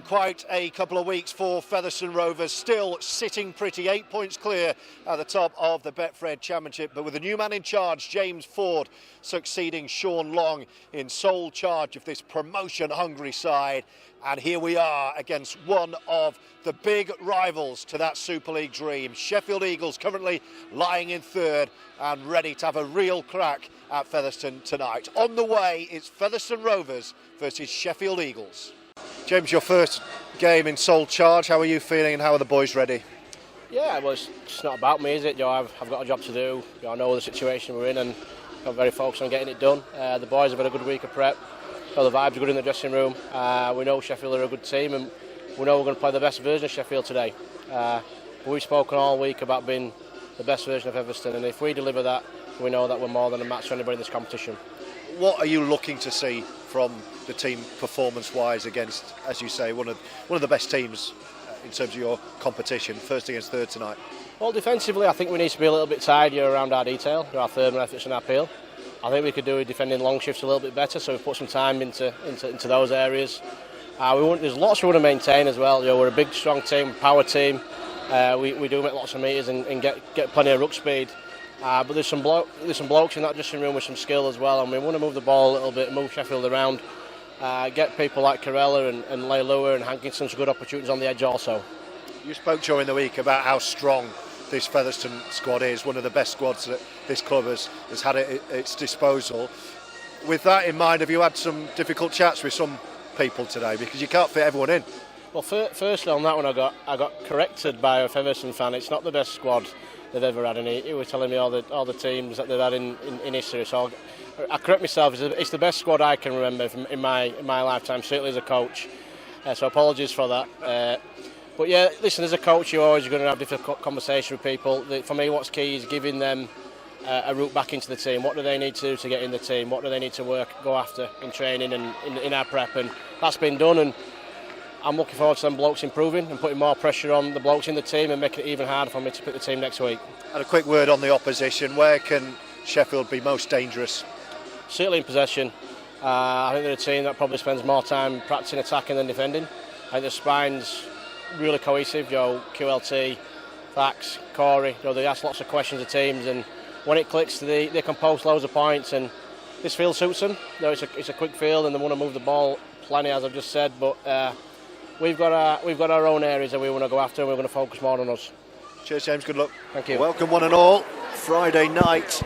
quite a couple of weeks for Featherstone Rovers, still sitting pretty, 8 points clear at the top of the Betfred Championship, but with a new man in charge, James Ford, succeeding Sean Long in sole charge of this promotion-hungry side. And here we are against one of the big rivals to that Super League dream. Sheffield Eagles currently lying in third and ready to have a real crack at Featherstone tonight. On the way, it's Featherstone Rovers versus Sheffield Eagles. James, your first game in sole charge, how are you feeling and how are the boys ready? Yeah, well, it's not about me, is it? I've got a job to do. I know the situation we're in and I'm very focused on getting it done. The boys have had a good week of prep. So the vibes are good in the dressing room. We know Sheffield are a good team and we know we're going to play the best version of Sheffield today. We've spoken all week about being the best version of Featherstone, and if we deliver that, we know that we're more than a match for anybody in this competition. What are you looking to see from the team performance-wise against, as you say, one of the best teams in terms of your competition, first against third tonight? Well, defensively, I think we need to be a little bit tidier around our detail, our third man efforts and our peel. I think we could do defending long shifts a little bit better, so we've put some time into those areas. There's lots we want to maintain as well. We're a big, strong team, power team. We do make lots of meters and get plenty of ruck speed. But there's some blokes in that dressing room with some skill as well, and we want to move the ball a little bit, move Sheffield around, get people like Carella and Leilua and Hankinson some good opportunities on the edge also. You spoke during the week about how strong this Featherstone squad is, one of the best squads that this club has had at its disposal. With that in mind, have you had some difficult chats with some people today, because you can't fit everyone in? Well, firstly on that one, I got corrected by a Featherstone fan. It's not the best squad they've ever had, and he was telling me all the teams that they've had in history. So I correct myself. It's the best squad I can remember in my lifetime, certainly as a coach. So apologies for that. But yeah, listen, as a coach, you're always going to have difficult conversation with people. For me, what's key is giving them a route back into the team. What do they need to do to get in the team? What do they need to go after in training and in our prep? And that's been done, and I'm looking forward to them blokes improving and putting more pressure on the blokes in the team and making it even harder for me to pick the team next week. And a quick word on the opposition. Where can Sheffield be most dangerous? Certainly in possession. I think they're a team that probably spends more time practicing attacking than defending. I think the spine's really cohesive. QLT, Fax, Corey. They ask lots of questions of teams, and when it clicks, they can post loads of points. And this field suits them. It's a quick field, and they want to move the ball plenty, as I've just said. But we've got our own areas that we want to go after, and we're going to focus more on us. Cheers, James. Good luck. Thank you. Welcome, one and all. Friday night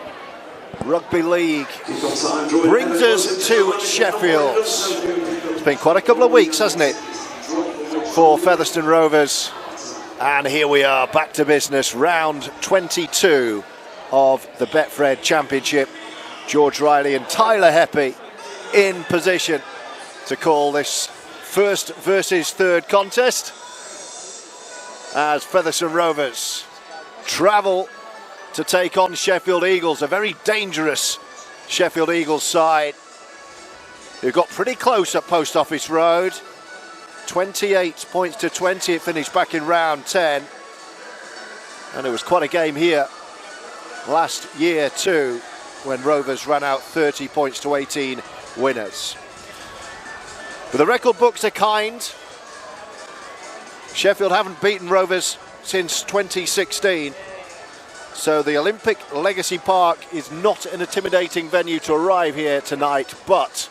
Rugby League brings us to Sheffield. It's been quite a couple of weeks, hasn't it, for Featherstone Rovers? And here we are, back to business, round 22 of the Betfred Championship. George Riley and Tyler Heppy in position to call this first versus third contest, as Featherstone Rovers travel to take on Sheffield Eagles, a very dangerous Sheffield Eagles side who got pretty close at Post Office Road. 28 points to 20, it finished back in round 10, and it was quite a game here last year too, when Rovers ran out 30 points to 18 winners. But the record books are kind. Sheffield haven't beaten Rovers since 2016, so the Olympic Legacy Park is not an intimidating venue to arrive here tonight, but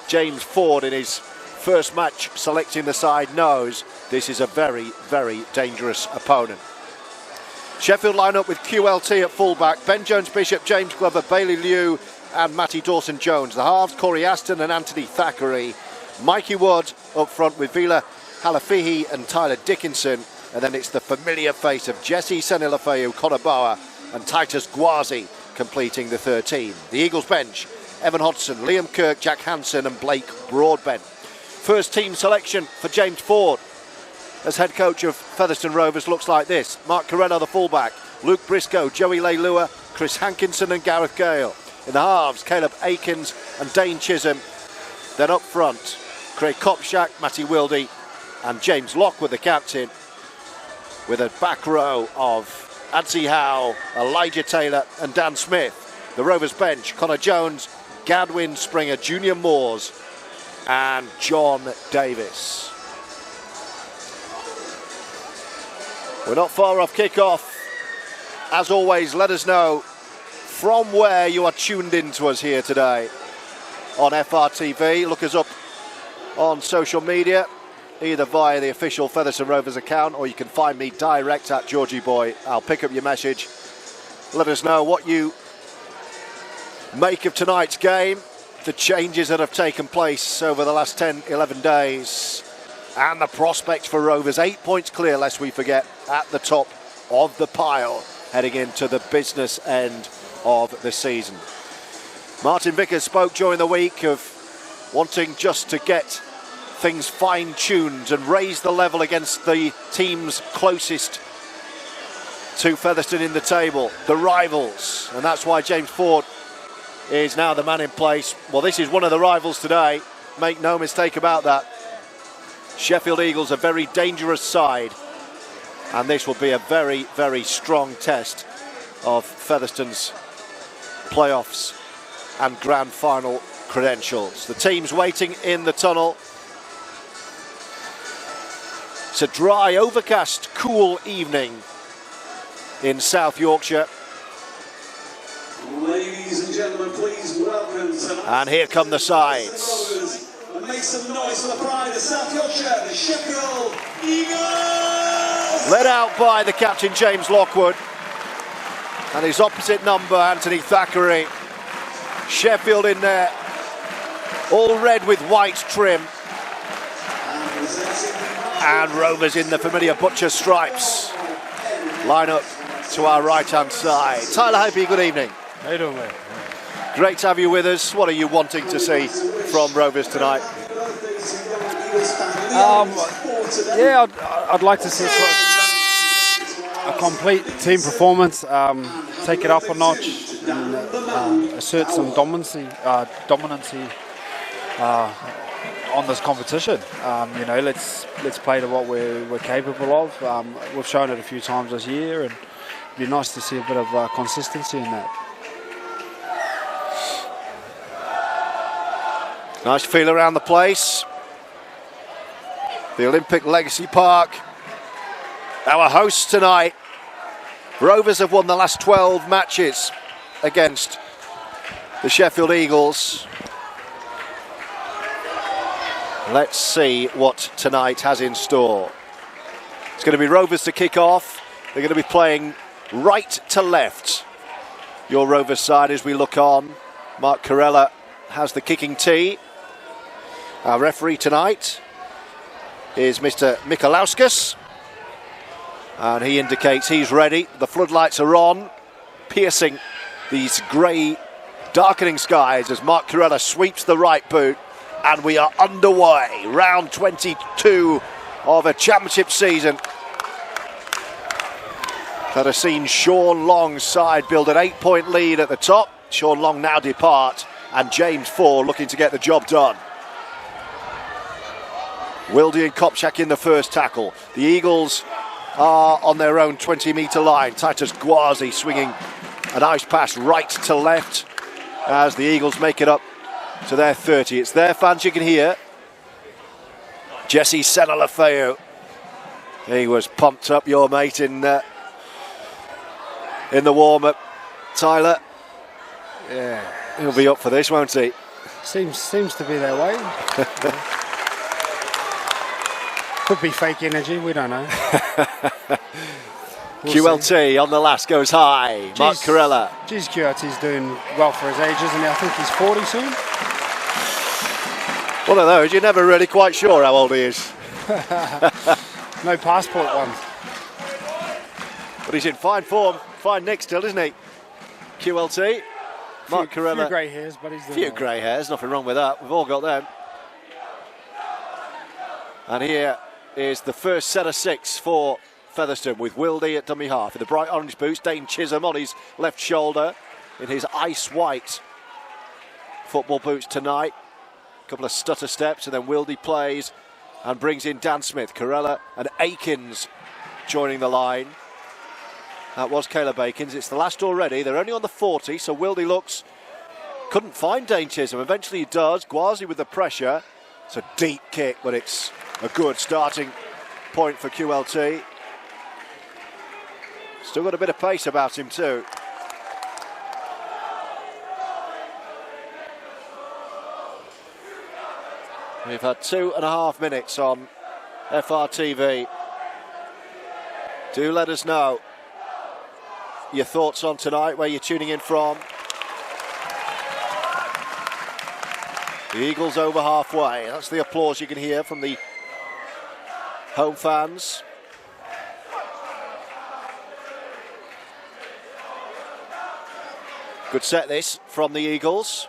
James Ford in his first match selecting the side knows this is a very, very dangerous opponent. Sheffield line up with QLT at fullback, Ben Jones-Bishop, James Glover, Bailey Liu and Matty Dawson-Jones. The halves, Corey Aston and Anthony Thackeray. Mikey Wood up front with Vila Halafihi and Tyler Dickinson. And then it's the familiar face of Jesse Senilafeu, Konoboa and Titus Gwazi completing the 13. The Eagles bench, Evan Hodgson, Liam Kirk, Jack Hansen and Blake Broadbent. First team selection for James Ford as head coach of Featherstone Rovers looks like this. Mark Carrera, the fullback, Luke Briscoe, Joey Leilua, Chris Hankinson and Gareth Gale. In the halves, Caleb Akins and Dane Chisholm. Then up front, Craig Kopschak, Matty Wildy and James Lockwood, the captain, with a back row of Adzi Howe, Elijah Taylor and Dan Smith. The Rovers bench, Connor Jones, Gadwin Springer, Junior Moores and John Davis. We're not far off kick-off. As always, let us know from where you are tuned in to us here today on FRTV. Look us up on social media, either via the official Featherstone Rovers account, or you can find me direct at Georgie Boy. I'll pick up your message. Let us know what you make of tonight's game, the changes that have taken place over the last 10, 11 days, and the prospects for Rovers. 8 points clear, lest we forget, at the top of the pile, heading into the business end of the season. Martin Vickers spoke during the week of wanting just to get things fine-tuned and raise the level against the teams closest to Featherstone in the table, the rivals, and that's why James Ford is now the man in place. Well, this is one of the rivals today, make no mistake about that. Sheffield Eagles, a very dangerous side, and this will be a very, very strong test of Featherstone's playoffs and grand final credentials. The team's waiting in the tunnel. It's a dry, overcast, cool evening in South Yorkshire. Ladies and gentlemen, please welcome to... And here come the sides. And make some noise for the pride of South Yorkshire, the Sheffield Eagles! Led out by the captain, James Lockwood. And his opposite number, Anthony Thackeray. Sheffield in there, all red with white trim. And Rovers in the familiar butcher stripes. Line up to our right-hand side. Tyler Hypey, good evening. How you doing, mate? Great to have you with us. What are you wanting to see from Rovers tonight? Yeah, I'd like to see a complete team performance, take it up a notch, and assert some dominancy on this competition. You know, let's play to what we're capable of. We've shown it a few times this year, and it'd be nice to see a bit of consistency in that. Nice feel around the place. The Olympic Legacy Park. Our hosts tonight. Rovers have won the last 12 matches against the Sheffield Eagles. Let's see what tonight has in store. It's going to be Rovers to kick off. They're going to be playing right to left. Your Rovers side as we look on. Mark Corella has the kicking tee. Our referee tonight is Mr. Michalauskas, and he indicates he's ready. The floodlights are on, piercing these grey, darkening skies as Mark Corella sweeps the right boot, and we are underway. Round 22 of a championship season that has seen Sean Long's side build an 8-point lead at the top. Sean Long now depart, and James Ford looking to get the job done. Wildy and Kopchak in the first tackle. The Eagles are on their own 20-metre line. Titus Gwazi swinging a nice pass right to left as the Eagles make it up to their 30. It's their fans you can hear. Jesse Senalafeu. He was pumped up, your mate, in the warm-up. Tyler, Yeah, he'll be up for this, won't he? seems to be their way. Could be fake energy, we don't know. QLT on the last goes high. Mark Corella. Geez, QLT's doing well for his age, isn't he? I think he's 40 soon. One of those, you're never really quite sure how old he is. No passport ones. But he's in fine form, fine nick still, isn't he? QLT. Mark Corella. Few grey hairs, but he's doing Few well. grey hairs, nothing wrong with that. We've all got them. And here is the first set of 6 for Featherstone, with Wildy at dummy half. In the bright orange boots, Dane Chisholm on his left shoulder in his ice white football boots tonight. A couple of stutter steps, and then Wildy plays and brings in Dan Smith. Corella and Akins joining the line. That was Caleb Akins. It's the last already. They're only on the 40, so Wildy couldn't find Dane Chisholm. Eventually he does. Gwazi with the pressure. It's a deep kick, but it's a good starting point for QLT. Still got a bit of pace about him too. We've had 2.5 minutes on FRTV. Do let us know your thoughts on tonight, where you're tuning in from. The Eagles over halfway. That's the applause you can hear from the home fans. Good set this from the Eagles.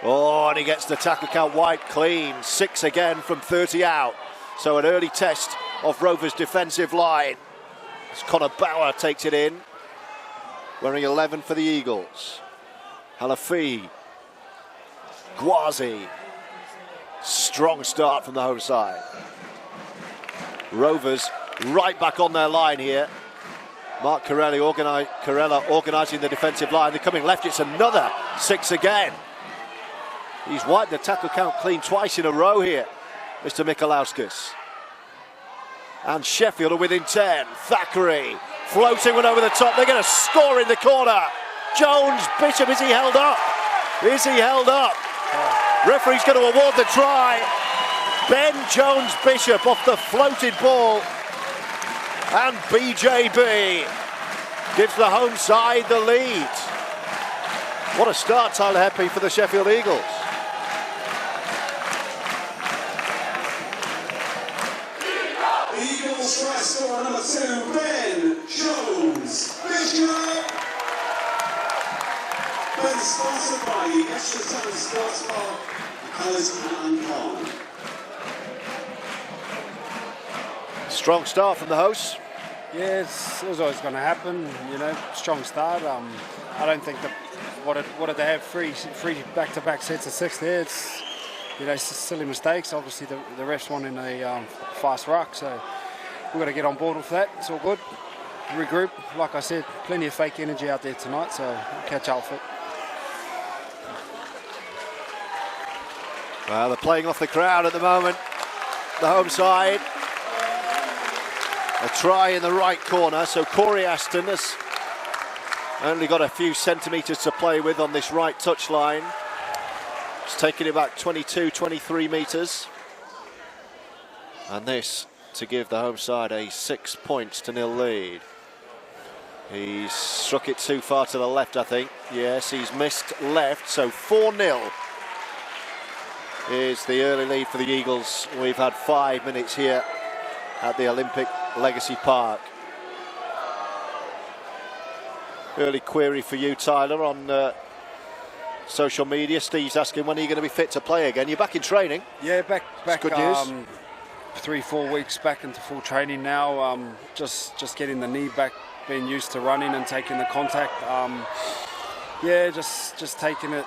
Oh, and he gets the tackle count wide clean. 6 again from 30 out. So an early test of Rovers' defensive line. As Connor Bauer takes it in. Wearing 11 for the Eagles. Halafi. Gwazi. Strong start from the home side. Rovers right back on their line here. Mark Corella organising the defensive line. They're coming left. It's another 6 again. He's wiped the tackle count clean twice in a row here, Mr. Michalauskas. And Sheffield are within 10. Thackeray floating one over the top. They're going to score in the corner. Jones, Bishop, is he held up? Is he held up? Referee's going to award the try. Ben Jones Bishop off the floated ball. And BJB gives the home side the lead. What a start, Tyler Heppy, for the Sheffield Eagles. Eagles try scorer number 2, Ben Jones Bishop. Ben sponsored by the Extra Time Sports Bar, Alison and Con. Strong start from the hosts. Yeah, it was always going to happen. You know, strong start. I don't think that what did they have? Three back-to-back sets of 6 there. It's, you know, silly mistakes. Obviously, the refs wanting a fast ruck, so we've got to get on board with that. It's all good. Regroup. Like I said, plenty of fake energy out there tonight, so we'll catch up with it. Well, they're playing off the crowd at the moment. The home side. A try in the right corner, so Corey Aston has only got a few centimetres to play with on this right touchline. He's taking it back 22, 23 metres. And this to give the home side a 6-0 lead. He's struck it too far to the left, I think. Yes, he's missed left, so 4-0 is the early lead for the Eagles. We've had 5 minutes here at the Olympic Legacy Park. Early query for you, Tyler, on social media. Steve's asking, when are you going to be fit to play again? You're back in training. Yeah, back. Good news. 3-4 weeks back into full training now. Just getting the knee back, being used to running and taking the contact. Yeah, just taking it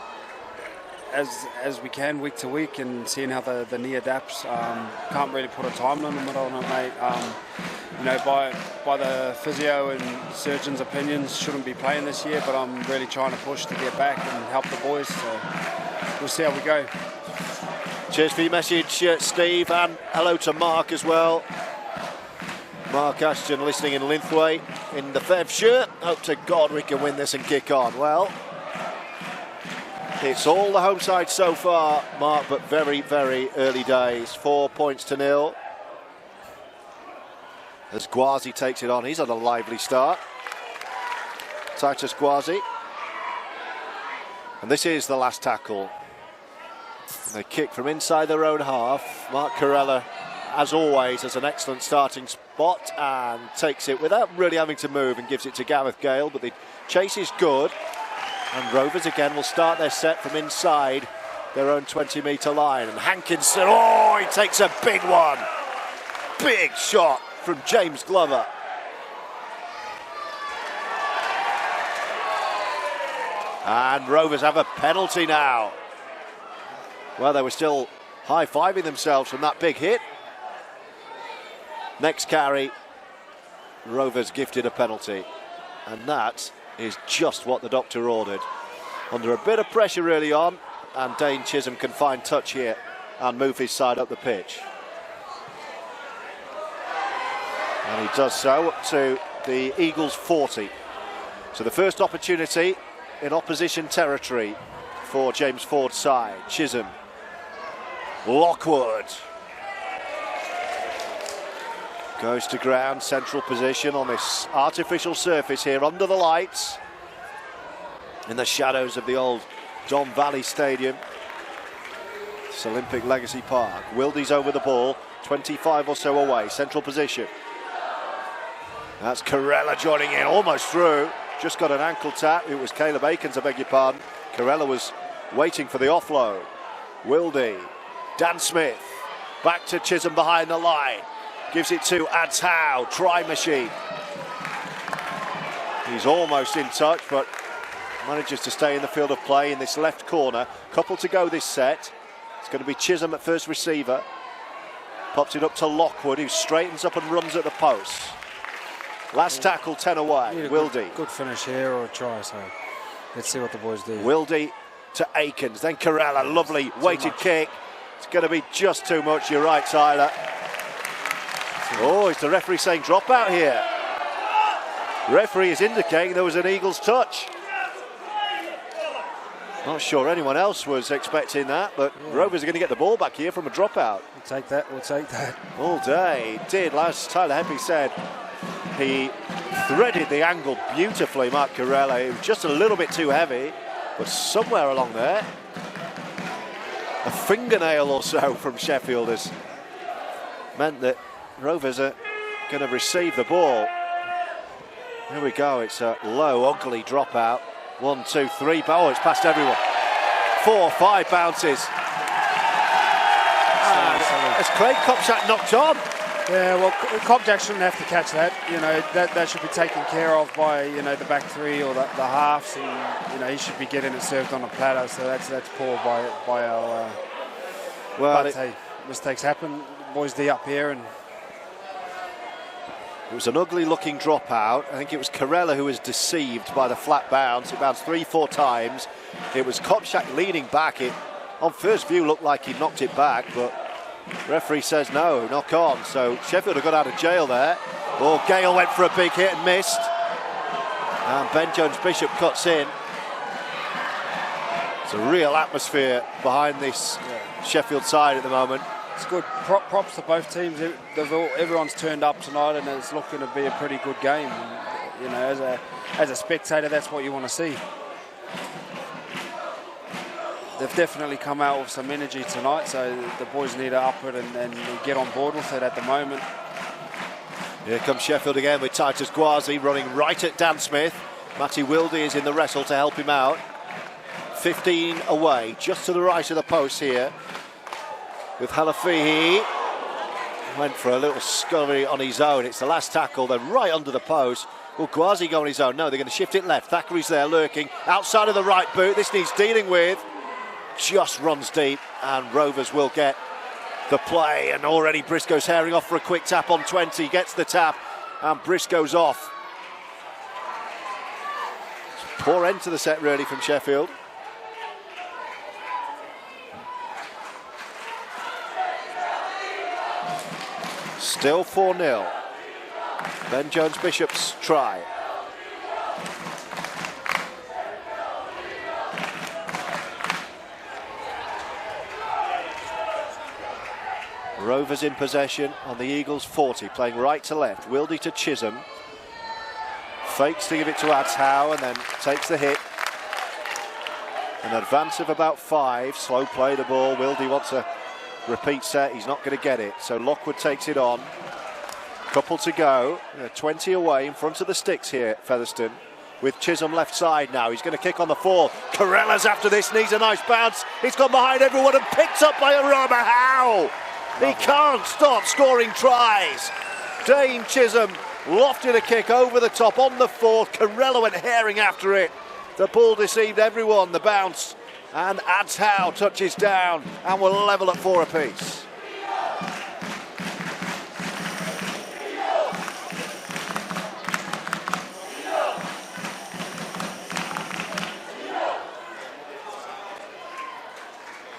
as we can week to week and seeing how the knee adapts. Can't really put a time limit on it, mate. You know, by the physio and surgeon's opinions, shouldn't be playing this year, but I'm really trying to push to get back and help the boys. So we'll see how we go. Cheers for your message, Steve, and hello to Mark as well. Mark Ashton listening in Linthwaite in the Fev shirt. Hope to God we can win this and kick on. Well, it's all the home side so far, Mark, but very, very early days. 4-0. As Gwazi takes it on, he's had a lively start. Titus Gwazi. And this is the last tackle. They kick from inside their own half. Mark Corella, as always, has an excellent starting spot and takes it without really having to move and gives it to Gareth Gale, but the chase is good. And Rovers again will start their set from inside their own 20-metre line. And Hankinson, oh, he takes a big one. Big shot from James Glover. And Rovers have a penalty now. Well, they were still high-fiving themselves from that big hit. Next carry, Rovers gifted a penalty. And that is just what the doctor ordered. Under a bit of pressure early on, and Dane Chisholm can find touch here and move his side up the pitch. And he does so up to the Eagles 40. So the first opportunity in opposition territory for James Ford's side. Chisholm, Lockwood goes to ground, central position on this artificial surface here under the lights in the shadows of the old Don Valley Stadium. It's Olympic Legacy Park. Wildy's over the ball, 25 or so away, central position. That's Corella joining in, almost through. Just got an ankle tap. It was Caleb Akins, I beg your pardon. Corella was waiting for the offload. Wildy, Dan Smith, back to Chisholm behind the line. Gives it to Ads Howe, try machine. He's almost in touch, but manages to stay in the field of play in this left corner. Couple to go this set. It's going to be Chisholm at first receiver. Pops it up to Lockwood, who straightens up and runs at the post. Last tackle, 10 away. Wildy. Good finish here or a try, so let's see what the boys do. Wildy to Akins, then Corella, lovely weighted kick. It's going to be just too much, you're right, Tyler. Oh, is the referee saying drop out here? Referee is indicating there was an Eagles touch. Not sure anyone else was expecting that, but Rovers are going to get the ball back here from a dropout. We'll take that, we'll take that. All day, did, as Tyler Hempy said. He threaded the angle beautifully, Mark Corella. It was just a little bit too heavy, but somewhere along there, a fingernail or so from Sheffield has meant that Rovers are going to receive the ball. Here we go, it's a low, ugly dropout. 1, 2, 3, oh, it's past everyone. 4, 5 bounces. As Craig Kopchak knocked on. Yeah, well, Kopchak shouldn't have to catch that. You know, that should be taken care of by, you know, the back three or the halves, and you know, he should be getting it served on a platter. So that's poor by our. But hey, mistakes happen. Boys D up here, and it was an ugly-looking dropout. I think it was Corella who was deceived by the flat bounce. It bounced 3-4 times. It was Kopchak leaning back. It, on first view, looked like he knocked it back, but referee says no, knock on. So Sheffield have got out of jail there. Oh, Gale went for a big hit and missed. And Ben Jones-Bishop cuts in. It's a real atmosphere behind this Sheffield side at the moment. It's good. Props to both teams. Everyone's turned up tonight, and it's looking to be a pretty good game. And, you know, as a spectator, that's what you want to see. They've definitely come out with some energy tonight, so the boys need to up it and get on board with it at the moment. Here comes Sheffield again with Titus Gwazi running right at Dan Smith. Matty Wildy is in the wrestle to help him out. 15 away, just to the right of the post here. With Halafihi. Went for a little scurry on his own. It's the last tackle, then right under the post. Will Gwazi go on his own? No, they're going to shift it left. Thackeray's there lurking outside of the right boot. This needs dealing with. Just runs deep, and Rovers will get the play. And already Briscoe's herring off for a quick tap on 20. Gets the tap, and Briscoe's off. Poor end to the set, really, from Sheffield. Still 4-0. Ben Jones-Bishop's try. Rovers in possession on the Eagles 40, playing right to left. Wildy to Chisholm. Fakes to give it to Ads Howe and then takes the hit. An advance of about 5. Slow play the ball. Wildy wants a repeat set. He's not going to get it. So Lockwood takes it on. Couple to go. 20 away in front of the sticks here at Featherstone. With Chisholm left side now. He's going to kick on the 4. Corella's after this. Needs a nice bounce. He's gone behind everyone and picked up by Arama Howe. He can't stop scoring tries. Dane Chisholm lofted a kick over the top on the 4th. Corella went herring after it. The ball deceived everyone. The bounce. And Ads Howe touches down and will level at 4 apiece.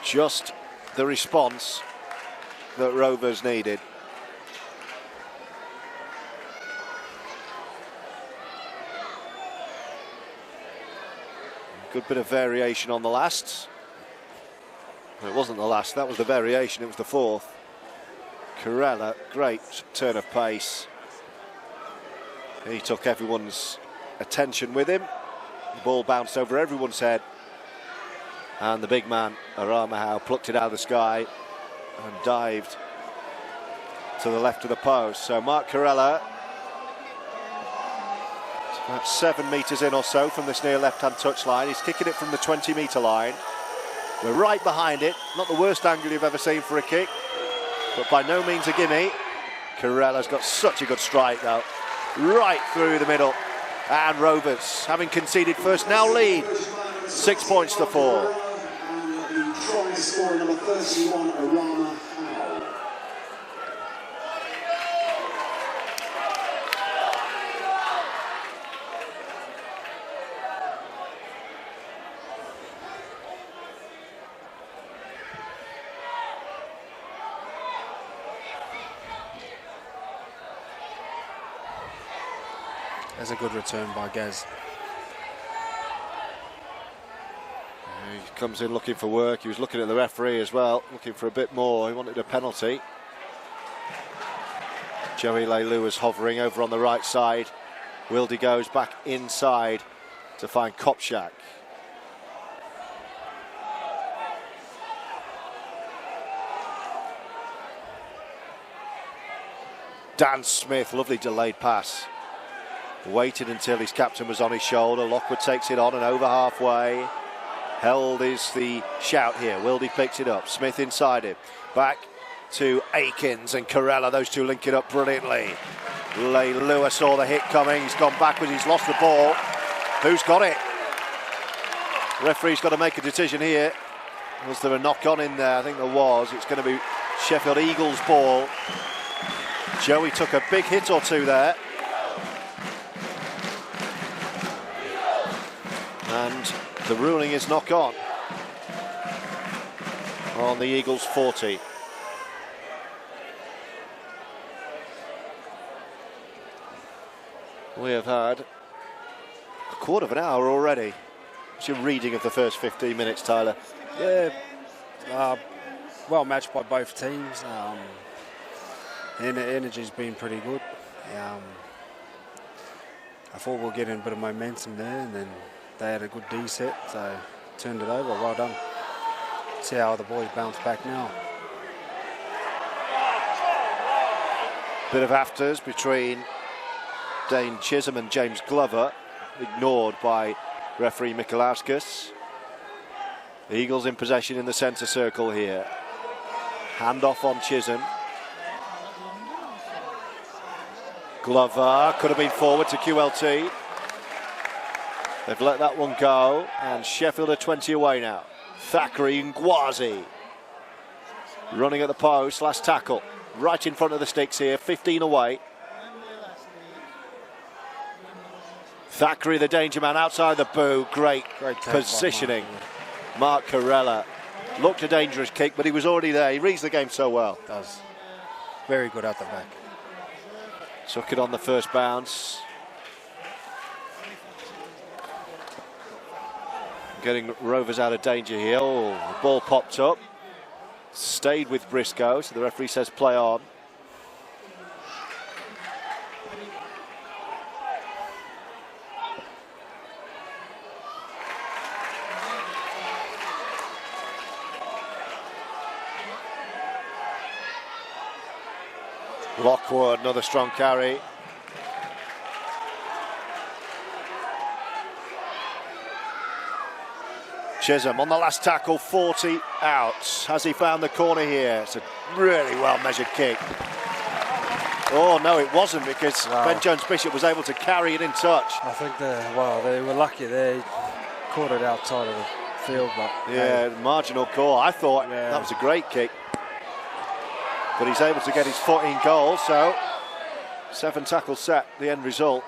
Just the response that Rovers needed. Good bit of variation on the last. It wasn't the last, that was the variation, it was the fourth. Corella, great turn of pace. He took everyone's attention with him. The ball bounced over everyone's head. And the big man, Aramahau, plucked it out of the sky and dived to the left of the post. So Mark Corella, about 7 metres in or so from this near left-hand touchline. He's kicking it from the 20-metre line. We're right behind it. Not the worst angle you've ever seen for a kick, but by no means a gimme. Corella's got such a good strike, though. Right through the middle. And Rovers, having conceded first, now lead 6 points to 4. And the try scorer, number 31, Aramahau. That's a good return by Gaz. He comes in looking for work. He was looking at the referee as well, looking for a bit more. He wanted a penalty. Joey Leilu was hovering over on the right side. Wildy goes back inside to find Kopchak. Dan Smith, lovely delayed pass. Waited until his captain was on his shoulder. Lockwood takes it on and over halfway. Held is the shout here. Wildy picks it up. Smith inside him. Back to Akins and Corella. Those two link it up brilliantly. Leilua saw the hit coming. He's gone backwards. He's lost the ball. Who's got it? Referee's got to make a decision here. Was there a knock on in there? I think there was. It's going to be Sheffield Eagles' ball. Joey took a big hit or two there. And the ruling is knock on the Eagles 40. We have had a quarter of an hour already. What's your reading of the first 15 minutes, Tyler? Yeah, well matched by both teams. And the energy's been pretty good. I thought we'll get in a bit of momentum there, and then they had a good D set, so turned it over. Well done. See how the boys bounce back now. Bit of afters between Dane Chisholm and James Glover, ignored by referee Mikolauskas. The Eagles in possession in the centre circle here. Hand off on Chisholm. Glover could have been forward to QLT. They've let that one go, and Sheffield are 20 away now. Thackeray Ngwazi running at the post, last tackle. Right in front of the sticks here, 15 away. Thackeray, the danger man, outside the boot. Great positioning. Mark Corella looked a dangerous kick, but he was already there. He reads the game so well. Does. Very good at the back. Took it on the first bounce. Getting Rovers out of danger here. Oh, the ball popped up. Stayed with Briscoe, so the referee says play on. Lockwood, another strong carry. Chisholm on the last tackle, 40 out. Has he found the corner here? It's a really well measured kick. Oh no, it wasn't, because Ben Jones-Bishop was able to carry it in touch. I think they were lucky there. He caught it outside of the field, but yeah, marginal call. I thought that was a great kick, but he's able to get his foot in goal. So 7 tackle set, the end result.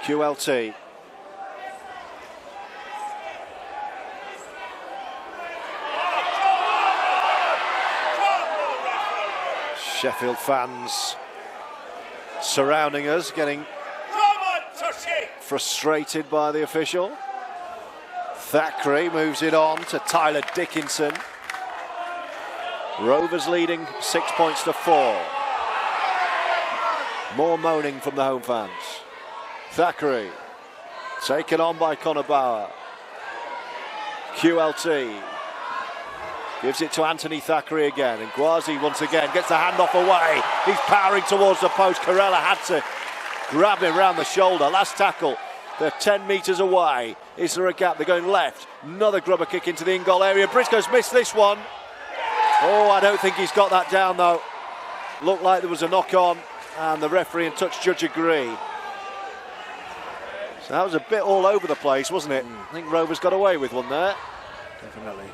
QLT. Sheffield fans surrounding us, getting frustrated by the official. Thackeray moves it on to Tyler Dickinson. Rovers leading 6 points to 4. More moaning from the home fans. Thackeray taken on by Connor Bauer. QLT gives it to Anthony Thackeray again, and Gwazi once again gets the handoff away. He's powering towards the post. Corella had to grab him round the shoulder. Last tackle. They're 10 metres away. Is there a gap? They're going left. Another grubber kick into the in-goal area. Briscoe's missed this one. Oh, I don't think he's got that down though. Looked like there was a knock-on, and the referee and touch judge agree. So that was a bit all over the place, wasn't it? I think Rovers got away with one there. Definitely.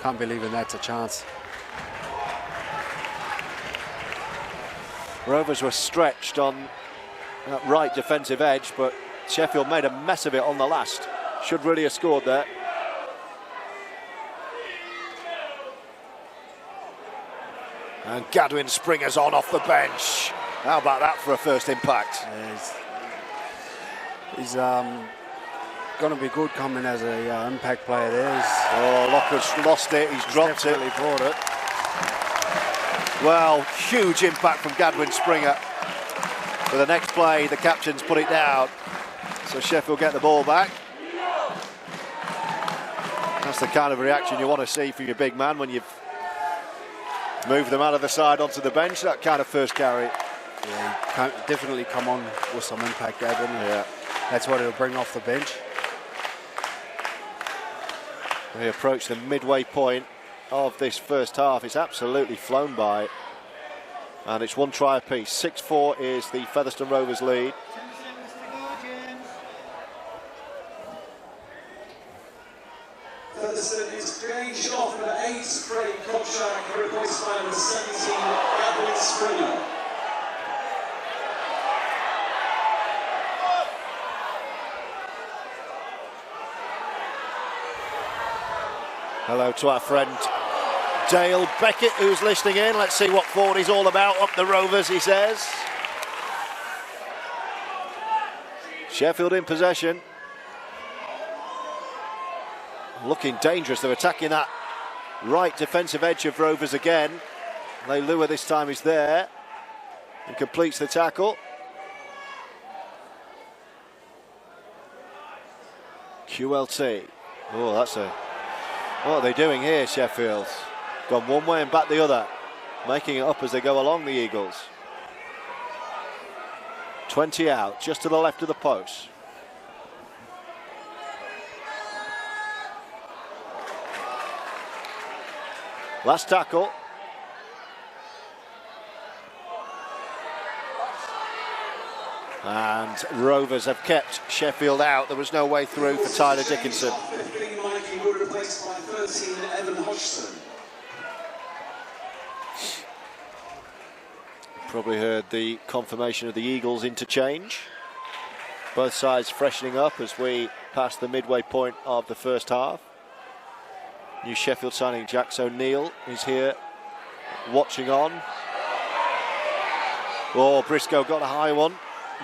Can't believe that's a chance. Rovers were stretched on that right defensive edge, but Sheffield made a mess of it on the last. Should really have scored there. And Gadwin Springer's on off the bench. How about that for a first impact? Yeah, he's going to be good coming as a impact player there. Oh, Locker's lost it. He's dropped it. Brought it. Well, huge impact from Gadwin Springer. For the next play, the captain's put it down. So Sheffield get the ball back. That's the kind of reaction you want to see from your big man when you've moved them out of the side onto the bench. That kind of first carry. Yeah, he can definitely come on with some impact, Gadwin. Yeah. That's what he'll bring off the bench. They approach the midway point of this first half. It's absolutely flown by. And it's one try apiece. 6-4 is the Featherstone Rovers lead. Featherstone is changed off number 8, Craig Kopchak, replaced by number 17, Gadwin Springer. Hello to our friend Dale Beckett, who's listening in. Let's see what 40's all about. Up the Rovers, he says. Sheffield in possession. Looking dangerous. They're attacking that right defensive edge of Rovers again. Leilua this time is there and completes the tackle. QLT. Oh, that's a... What are they doing here, Sheffield? Gone one way and back the other. Making it up as they go along, the Eagles. 20 out, just to the left of the post. Last tackle. And Rovers have kept Sheffield out. There was no way through for Tyler Dickinson. Replaced by 13, Evan Hodgson. Probably heard the confirmation of the Eagles interchange. Both sides freshening up as we pass the midway point of the first half. New Sheffield signing Jax O'Neill is here watching on. Oh, Briscoe got a high one.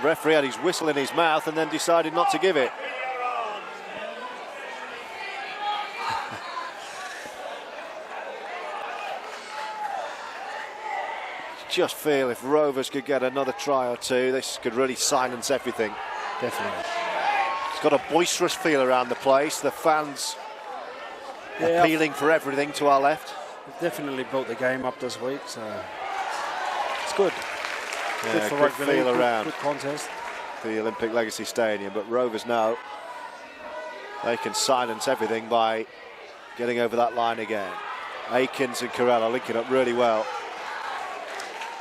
Referee had his whistle in his mouth and then decided not to give it. Just feel if Rovers could get another try or two, this could really silence everything. Definitely. It's got a boisterous feel around the place. The fans appealing for everything to our left. We've definitely built the game up this week, so it's good. Yeah, good for good rugby feel league, around good contest. The Olympic Legacy Stadium, but Rovers know they can silence everything by getting over that line again. Akins and Corella linking up really well.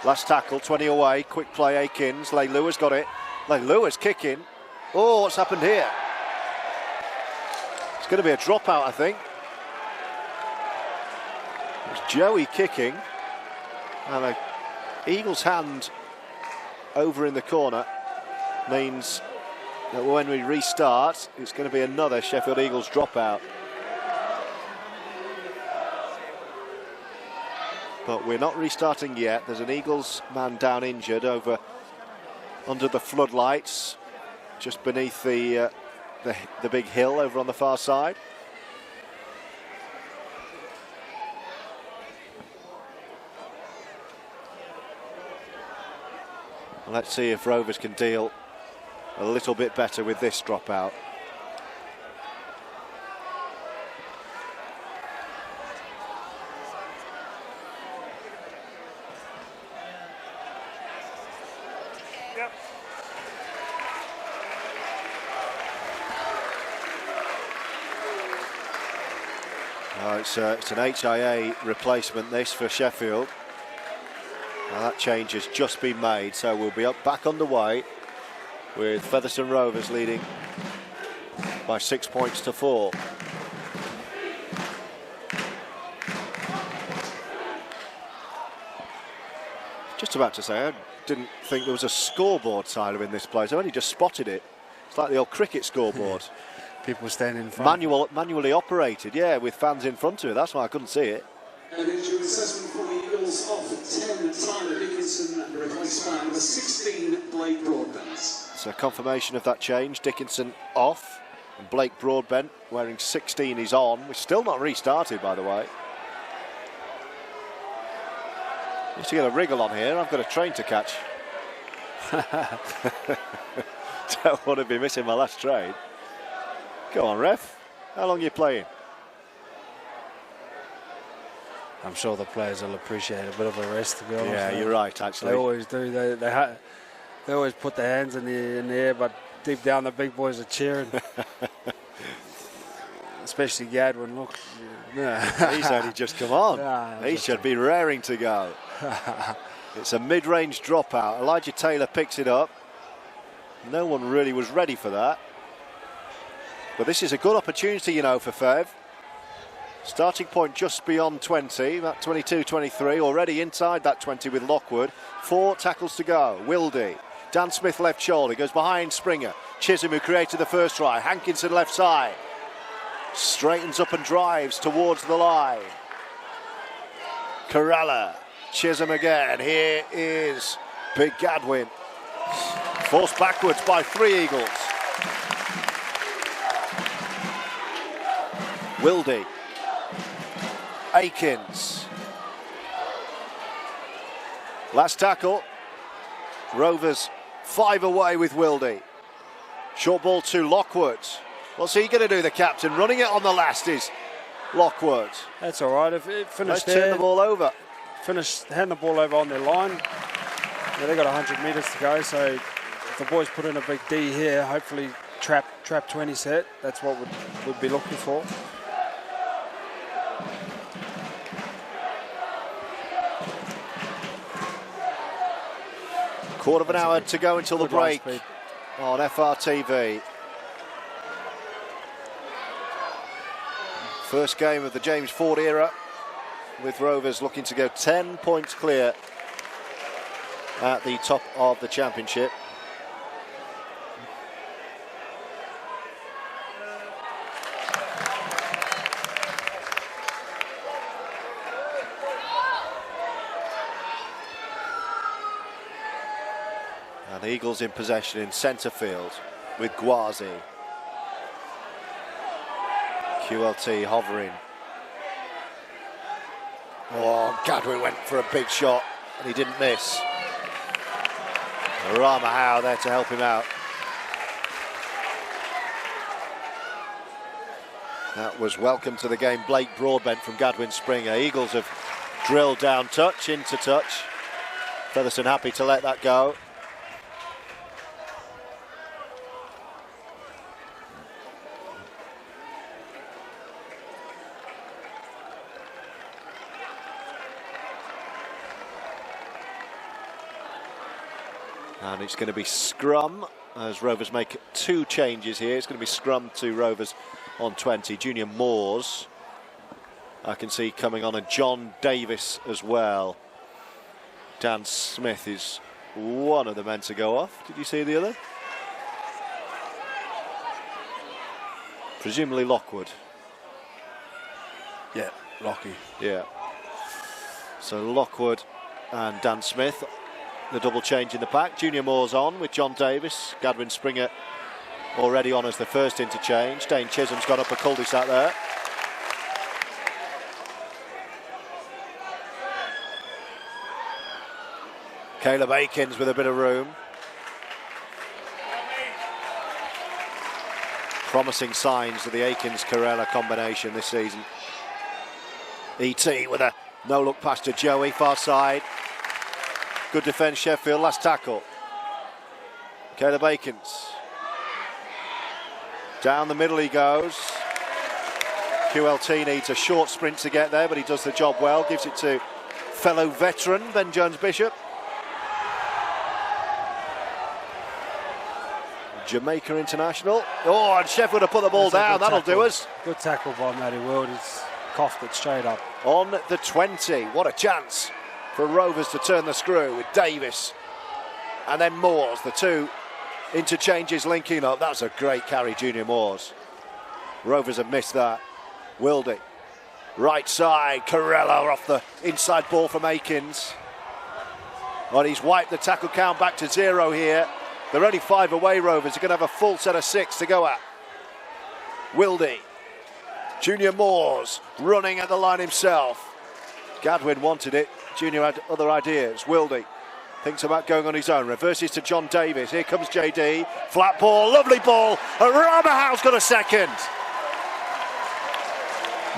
Last tackle, 20 away, quick play, Akins. Leilua's got it. Leilua's kicking. Oh, what's happened here? It's going to be a dropout, I think. It's Joey kicking. And the Eagles' hand over in the corner means that when we restart, it's going to be another Sheffield Eagles dropout. But we're not restarting yet. There's an Eagles man down injured under the floodlights, just beneath the big hill over on the far side. Let's see if Rovers can deal a little bit better with this dropout. Yep. It's an HIA replacement, this, for Sheffield. Now that change has just been made, so we'll be back underway with Featherstone Rovers leading by 6 points to 4. Just about to say, I didn't think there was a scoreboard, Tyler, in this place. I only just spotted it. It's like the old cricket scoreboard. People standing in front. Manually operated, yeah, with fans in front of it. That's why I couldn't see it. And injury assessment for the Eagles off 10, Tyler Dickinson, replaced by number 16, Blake Broadbent. So confirmation of that change. Dickinson off, and Blake Broadbent wearing 16 is on. We're still not restarted, by the way. Used to get a wriggle on here. I've got a train to catch. Don't want to be missing my last train. Go on, ref. How long are you playing? I'm sure the players will appreciate a bit of a rest, to be honest. Yeah, you're right, actually. They always do. They always put their hands in the air, but deep down the big boys are cheering. Especially Gadwin. Look, yeah. He's only just come on. He should be raring to go. It's a mid-range dropout. Elijah Taylor picks it up. No one really was ready for that. But this is a good opportunity, you know, for Fev. Starting point just beyond 20, about 22-23, already inside that 20 with Lockwood. 4 tackles to go. Wildy, Dan Smith left shoulder, goes behind Springer. Chisholm, who created the first try. Hankinson left side. Straightens up and drives towards the line. Corella, Chisholm again. Here is Big Gadwin. Forced backwards by 3 Eagles. Wildy. Akins. Last tackle. Rovers 5 away with Wildy. Short ball to Lockwood. What's he going to do, the captain? Running it on the last is Lockwood. That's all right. If it finished Let's turn the ball over. Hand the ball over on their line. Yeah, they got 100 metres to go, so if the boys put in a big D here, hopefully trap 20 set. That's what we'd be looking for. Quarter of an hour to go until the break on FRTV. First game of the James Ford era, with Rovers looking to go 10 points clear at the top of the championship. And the Eagles in possession in centre field with Gwazi. QLT hovering. Oh, Gadwin went for a big shot and he didn't miss. Rama Howe there to help him out. That was welcome to the game, Blake Broadbent from Gadwin Springer. Eagles have drilled down touch into touch. Featherstone happy to let that go. And it's going to be scrum as Rovers make 2 changes here. It's going to be scrum to Rovers on 20. Junior Moores, I can see coming on, and John Davis as well. Dan Smith is one of the men to go off. Did you see the other? Presumably Lockwood. Yeah, Lockie. Yeah. So Lockwood and Dan Smith, the double change in the pack. Junior Moore's on with John Davis. Gadwin Springer already on as the first interchange. Dane Chisholm's gone up a cul-de-sac there. Caleb Akins with a bit of room. Promising signs of the Akins-Carella combination this season. E.T. with a no-look pass to Joey, far side. Good defence, Sheffield, last tackle. Caleb Akins. Down the middle he goes. QLT needs a short sprint to get there, but he does the job well. Gives it to fellow veteran Ben Jones-Bishop. Jamaica international. Oh, and Sheffield have put the ball down. That'll do us. Good tackle by Matty World. He's coughed it straight up. On the 20. What a chance for Rovers to turn the screw with Davis and then Moores. The two interchanges linking up. That's a great carry, Junior Moores. Rovers have missed that. Wildy. Right side. Carella off the inside ball from Akins. Well, he's wiped the tackle count back to 0 here. They're only 5 away, Rovers. They're going to have a full set of 6 to go at. Wildy. Junior Moores running at the line himself. Gadwin wanted it. Junior had other ideas. Wildy thinks about going on his own. Reverses to John Davis. Here comes JD. Flat ball. Lovely ball. Arama Howe's got a second.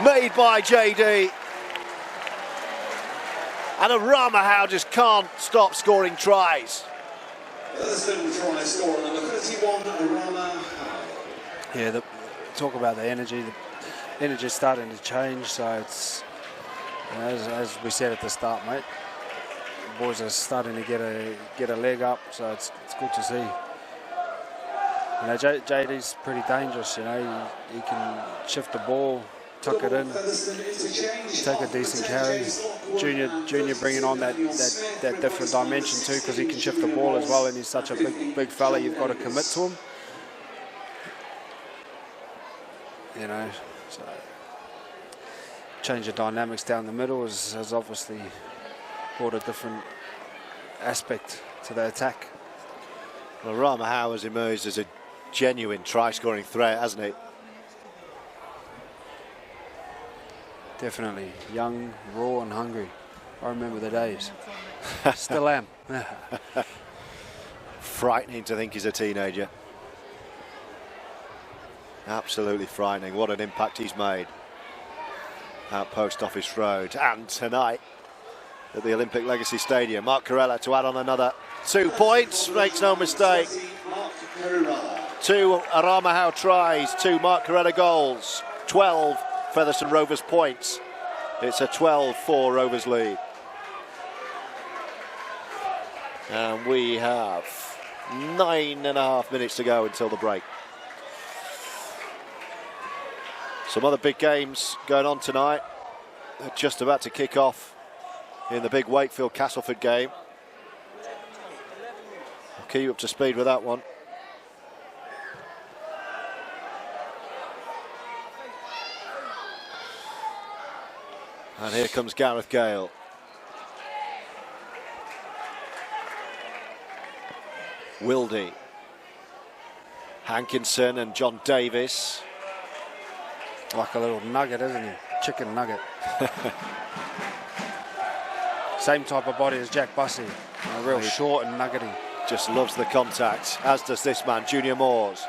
Made by JD. And Arama Howe just can't stop scoring tries. Featherstone try scorer number 31, Arama Howe. Yeah, talk about the energy. The energy's starting to change, so it's, you know, as we said at the start, mate, the boys are starting to get a leg up, so it's good to see. You know, JD's pretty dangerous, you know, he can shift the ball, tuck it in, take a decent carry. Junior bringing on that different dimension too, because he can shift the ball as well, and he's such a big fella. You've got to commit to him. You know, so change of dynamics down the middle has obviously brought a different aspect to the attack. Well, Arama Howe has emerged as a genuine try-scoring threat, hasn't he? Definitely young, raw and hungry. I remember the days. Still am. Frightening to think he's a teenager. Absolutely frightening. What an impact he's made at Post Office Road. And tonight at the Olympic Legacy Stadium. Mark Carella to add on another 2 points. Makes no mistake. 2 Arama Howe tries, 2 Mark Carella goals. 12 Featherstone Rovers points. It's a 12-4 Rovers lead. And we have 9.5 minutes to go until the break. Some other big games going on tonight. They're just about to kick off in the big Wakefield Castleford game. I'll keep you up to speed with that one. And here comes Gareth Gale. Wildy. Hankinson and John Davis. Like a little nugget, isn't he? Chicken nugget. Same type of body as Jack Bussey. Real short and nuggety. Just loves the contact, as does this man, Junior Moores.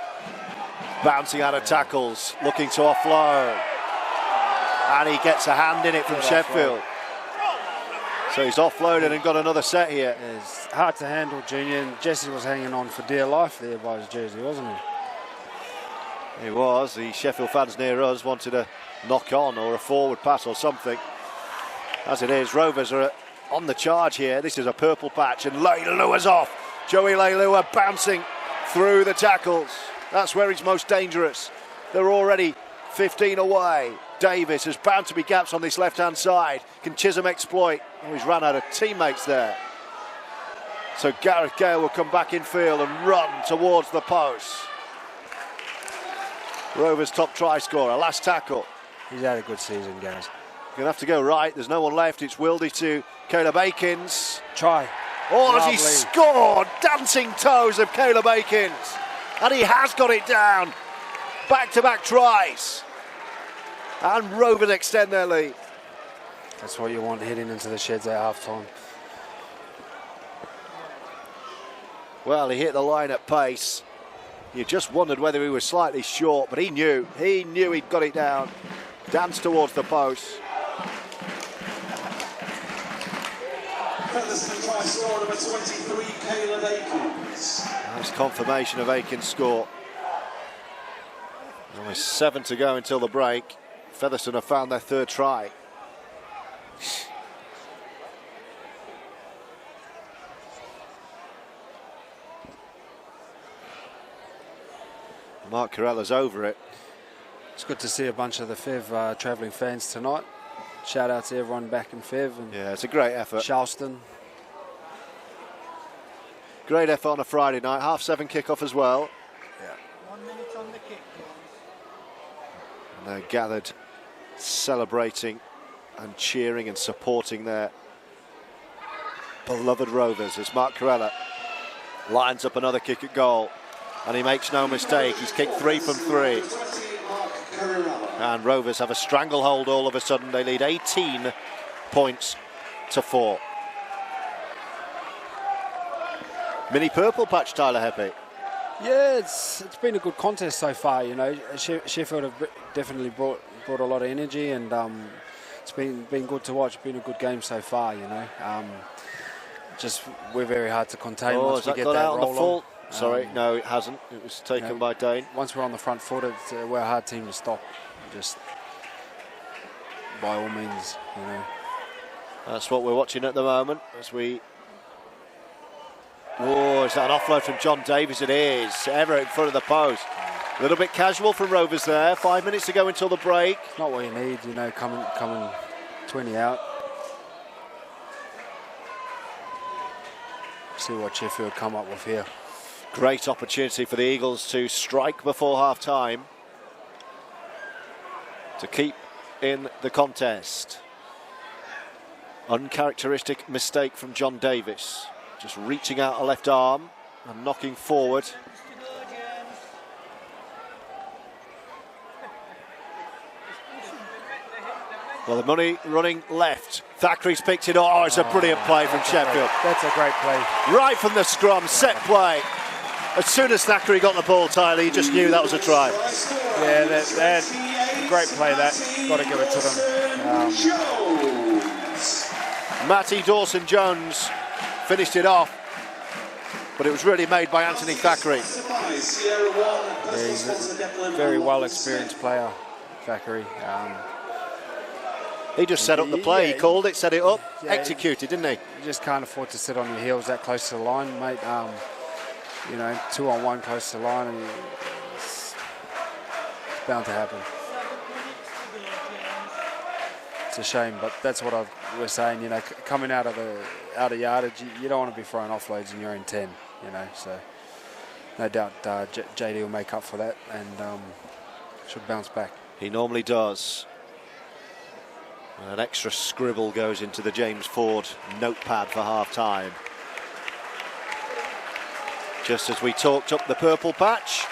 Bouncing out of tackles, looking to offload. And he gets a hand in it from Sheffield. So he's offloaded and got another set here. It's hard to handle, Junior. And Jesse was hanging on for dear life there by his jersey, wasn't he? He was. The Sheffield fans near us wanted a knock on or a forward pass or something. As it is, Rovers are on the charge here. This is a purple patch and Leilua's off. Joey Leilua bouncing through the tackles. That's where he's most dangerous. They're already 15 away. Davis, there's bound to be gaps on this left-hand side. Can Chisholm exploit? Oh, he's run out of teammates there. So Gareth Gale will come back in field and run towards the post. Rovers' top try scorer, last tackle. He's had a good season, guys. Gonna have to go right. There's no one left. It's Wildy to Caleb Akins. Try. Oh, as Lovely. he scored! Dancing toes of Caleb Akins. And he has got it down. Back-to-back tries. And Rovers extend their lead. That's what you want heading into the sheds at half-time. Well, he hit the line at pace. You just wondered whether he was slightly short, but he knew he'd got it down. Danced towards the post. Featherstone try score number 23, Caleb Akins. Nice confirmation of Akins' score. Only 7 to go until the break. Featherstone have found their third try. Mark Carella's over it. It's good to see a bunch of the Fev travelling fans tonight. Shout out to everyone back in Fev and Yeah, it's a great effort. Charleston. Great effort on a Friday night. 7:30 kickoff as well. Yeah. 1 minute on the kick. And they're gathered, celebrating and cheering and supporting their beloved Rovers as Mark Carella lines up another kick at goal. And he makes no mistake. He's kicked 3 from 3. And Rovers have a stranglehold all of a sudden. They lead 18 points to 4. Mini purple patch, Tyler Heppy. Yeah, it's been a good contest so far. You know, Sheffield have definitely brought a lot of energy, and it's been good to watch. Been a good game so far. You know, just we're very hard to contain Oh, once has we that get got that out on roll the full? on. Sorry, no, it hasn't. It was taken by Dane. Once we're on the front foot, we're a hard team to stop. Just by all means, you know. That's what we're watching at the moment as we. Oh, is that an offload from John Davies? It is. Ever in front of the post. A little bit casual from Rovers there. 5 minutes to go until the break. Not what you need, you know, coming 20 out. See what Sheffield come up with here. Great opportunity for the Eagles to strike before half-time to keep in the contest. Uncharacteristic mistake from John Davis. Just reaching out a left arm and knocking forward. Well, the money running left. Thackeray's picked it up. Oh, it's a brilliant play from Sheffield. That's a great play. Right from the scrum, set play. As soon as Thackeray got the ball, Tyler, you just knew that was a try. Yeah, that great play. That got to give it to them. Matty Dawson-Jones finished it off, but it was really made by Anthony Thackeray. Yeah, he's a very well experienced player, Thackeray. He just set up the play. He called it, set it up, Yeah, executed, didn't he? You just can't afford to sit on your heels that close to the line, mate. You know, 2-on-1 close to the line, and it's bound to happen. It's a shame, but that's what we're saying. You know, coming out of yardage, you don't want to be throwing offloads in your own 10. You know, so no doubt JD will make up for that and should bounce back. He normally does. An extra scribble goes into the James Ford notepad for half-time. Just as we talked up the purple patch,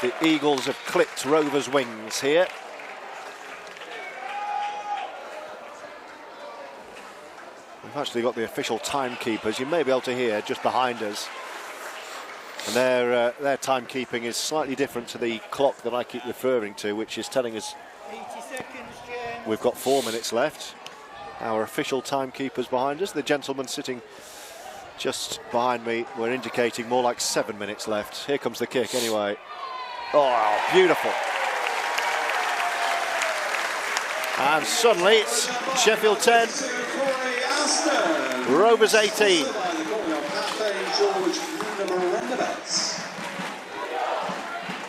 the Eagles have clipped Rovers' wings here. We've actually got the official timekeepers. You may be able to hear just behind us. And their timekeeping is slightly different to the clock that I keep referring to, which is telling us 80 seconds, James. we've got 4 minutes left. Our official timekeepers behind us, the gentleman sitting just behind me, we're indicating more like 7 minutes left. Here comes the kick anyway. Oh, beautiful. And suddenly it's Sheffield 10, Rovers 18.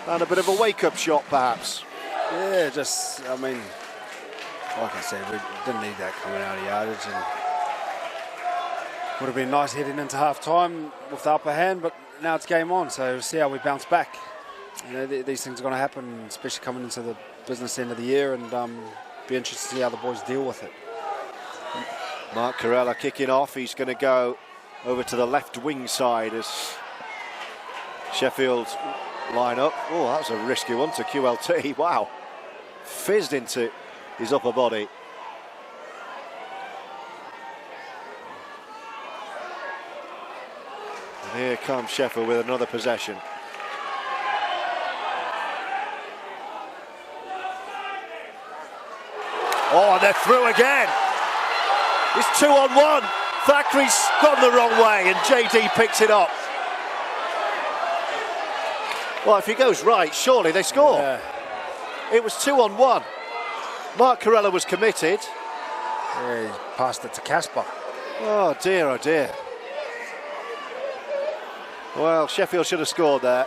And a bit of a wake-up shot, perhaps. Yeah, just, I mean, like I said, we didn't need that coming out of yardage, and would have been nice heading into half-time with the upper hand, but now it's game on, so we'll see how we bounce back. You know, these things are going to happen, especially coming into the business end of the year, and be interested to see how the boys deal with it. Mark Corella kicking off. He's going to go over to the left wing side as Sheffield line up. Oh, that was a risky one to QLT. Wow. Fizzed into his upper body. And here comes Sheffield with another possession. Oh, and they're through again. It's 2-on-1. Thackeray's gone the wrong way and JD picks it up. Well, if he goes right, surely they score. Yeah. It was 2-on-1. Mark Corella was committed. Yeah, he passed it to Casper. Oh dear, oh dear. Well, Sheffield should have scored there.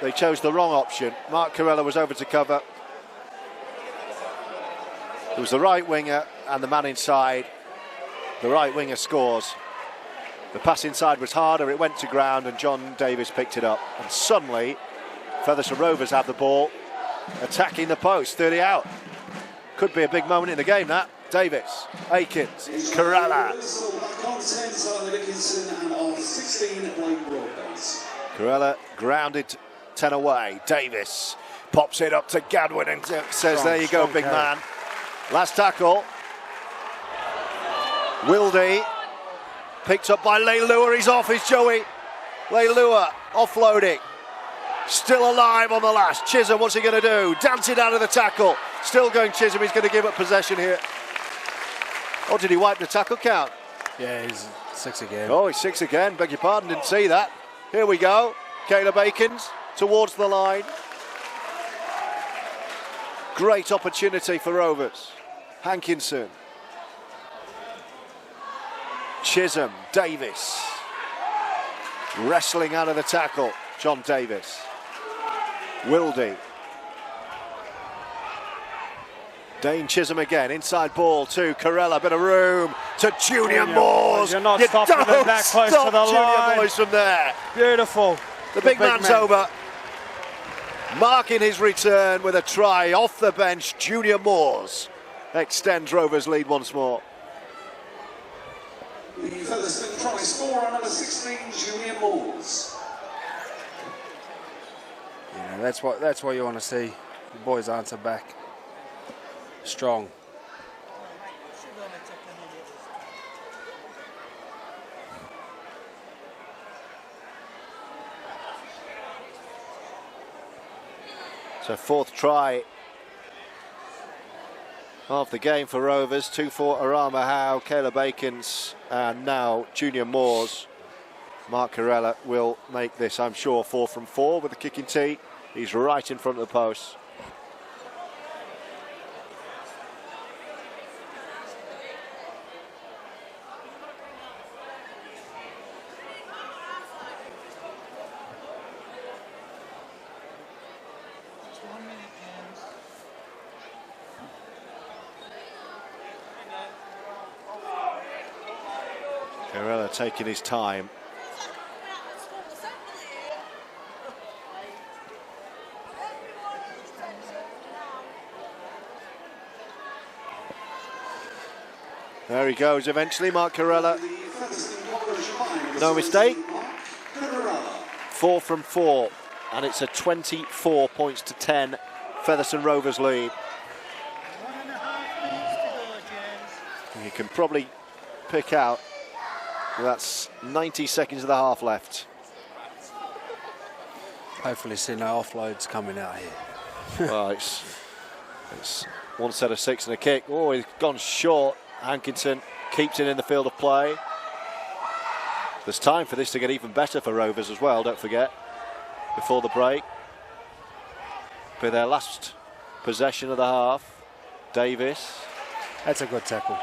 They chose the wrong option. Mark Corella was over to cover. It was the right winger and the man inside. The right winger scores. The pass inside was harder, it went to ground and John Davis picked it up. And suddenly, Featherstone Rovers have the ball, attacking the post, 30 out. Could be a big moment in the game, that. Davis, Aikens, Corella. Corella grounded 10 away. Davis pops it up to Gadwin and says, there you go, big man. Last tackle. Wildy picked up by Leilua. He's off. It's Joey Leilua offloading. Still alive on the last. Chisholm, what's he going to do? Dancing out of the tackle. Still going Chisholm. He's going to give up possession here. Oh, did he wipe the tackle count? Yeah, he's 6 again. Oh, he's 6 again. Beg your pardon, didn't see that. Here we go. Caleb Aikens towards the line. Great opportunity for Rovers. Hankinson. Chisholm, Davis. Wrestling out of the tackle, John Davis. Wildy. Dane Chisholm again, inside ball to Corella, bit of room to Junior Moores. You're not stopping them that close to the line. Junior Moores from there. Beautiful. The big man's over. Marking his return with a try off the bench. Junior Moores extends Rovers' lead once more. The Featherstone try scorer, number 16, Junior Moores. Yeah, that's what you want to see. The boys answer back strong. So fourth try of the game for Rovers. 2 for Arama Howe, Caleb Aikens, and now Junior Moores. Mark Corella will make this, I'm sure, 4 from 4 with the kicking tee. He's right in front of the post. Corella taking his time. There he goes eventually, Mark Corella. No mistake. 4 from 4, and it's a 24 points to 10 Featherstone Rovers lead. 1.5 minutes to go, James. You can probably pick out that's 90 seconds of the half left. Hopefully see no offloads coming out here. Well, it's one set of 6 and a kick. Oh, he's gone short. Hankinson keeps it in the field of play. There's time for this to get even better for Rovers as well, don't forget, before the break. Be their last possession of the half. Davis. That's a good tackle.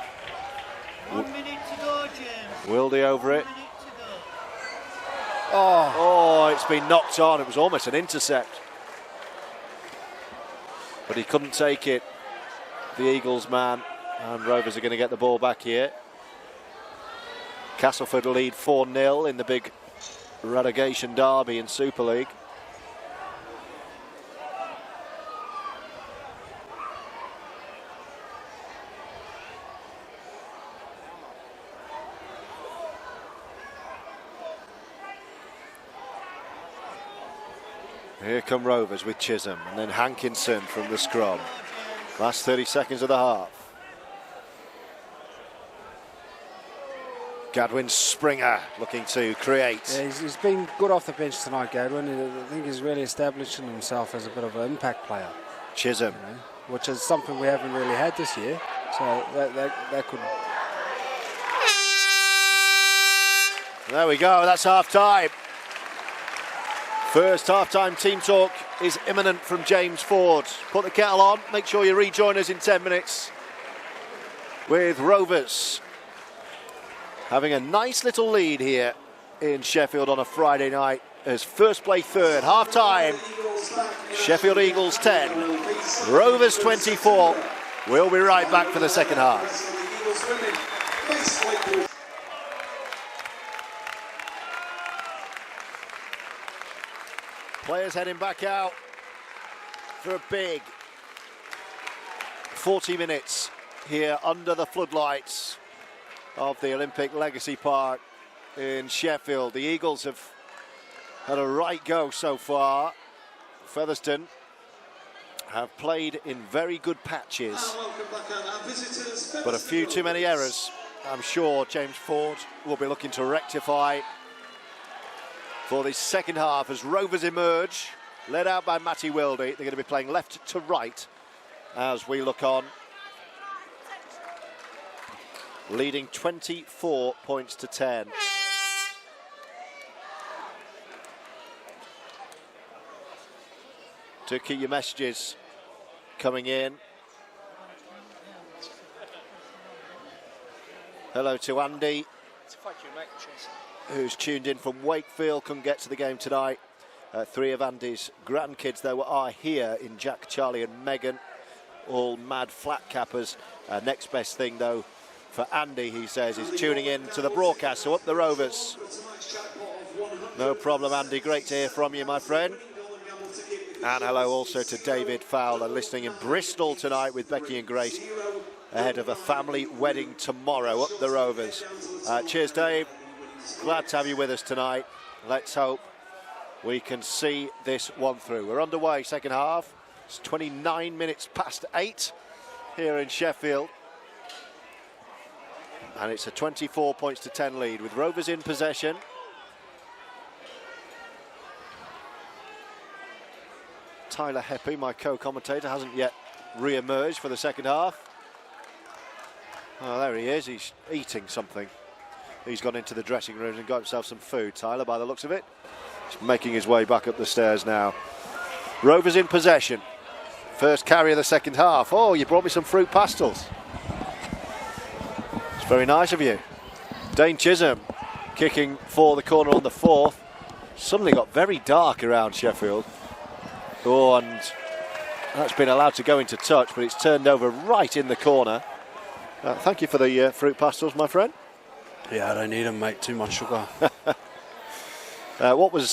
1 minute to go, James. Wildy over it. 1 minute to go. Oh, it's been knocked on. It was almost an intercept. But he couldn't take it, the Eagles man. And Rovers are going to get the ball back here. Castleford lead 4-0 in the big relegation derby in Super League. Here come Rovers with Chisholm and then Hankinson from the scrum. Last 30 seconds of the half. Gadwin Springer looking to create. Yeah, he's been good off the bench tonight, Gadwin. I think he's really establishing himself as a bit of an impact player. Chisholm. You know, which is something we haven't really had this year. So that could... There we go, that's half time. First half-time team talk is imminent from James Ford. Put the kettle on, make sure you rejoin us in 10 minutes with Rovers having a nice little lead here in Sheffield on a Friday night as first play third. Half-time, Sheffield Eagles 10, Rovers 24. We'll be right back for the second half. Players heading back out for a big 40 minutes here under the floodlights of the Olympic Legacy Park in Sheffield. The Eagles have had a right go so far. Featherstone have played in very good patches, but a few too many errors. I'm sure James Ford will be looking to rectify for this second half as Rovers emerge, led out by Matty Wildy. They're going to be playing left to right as we look on. Leading 24 points to 10. To keep your messages coming in. Hello to Andy, who's tuned in from Wakefield, couldn't get to the game tonight. Three of Andy's grandkids, though, are here in Jack, Charlie and Megan, all mad flat cappers. Next best thing, though, for Andy, he says, is tuning in to the broadcast, so up the Rovers. No problem, Andy, great to hear from you, my friend. And hello also to David Fowler, listening in Bristol tonight with Becky and Grace, ahead of a family wedding tomorrow, up the Rovers. Cheers, Dave. Glad to have you with us tonight. Let's hope we can see this one through. We're underway, second half. It's 29 minutes past 8 here in Sheffield. And it's a 24 points to 10 lead with Rovers in possession. Tyler Heppy, my co-commentator, hasn't yet re-emerged for the second half. Oh, there he is. He's eating something. He's gone into the dressing room and got himself some food, Tyler, by the looks of it. He's making his way back up the stairs now. Rovers in possession. First carry of the second half. Oh, you brought me some fruit pastels. It's very nice of you. Dane Chisholm kicking for the corner on the fourth. Suddenly got very dark around Sheffield. Oh, and that's been allowed to go into touch, but it's turned over right in the corner. Thank you for the fruit pastels, my friend. Yeah, I don't need them, mate. Too much sugar. What was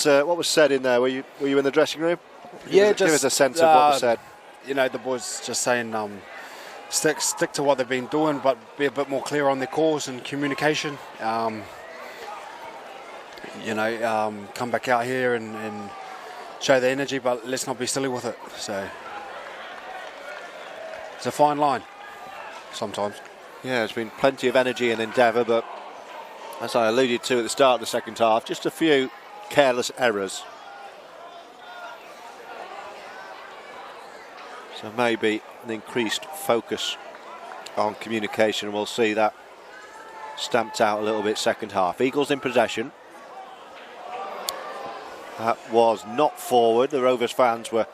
said in there? Were you in the dressing room? Yeah, give us a sense of what was said. You know, the boys just saying stick to what they've been doing, but be a bit more clear on their calls and communication. Come back out here and show the energy, but let's not be silly with it. So it's a fine line sometimes. Yeah, there's been plenty of energy and endeavour, but as I alluded to at the start of the second half, just a few careless errors. So maybe an increased focus on communication, and we'll see that stamped out a little bit second half. Eagles in possession. That was not forward. The Rovers fans were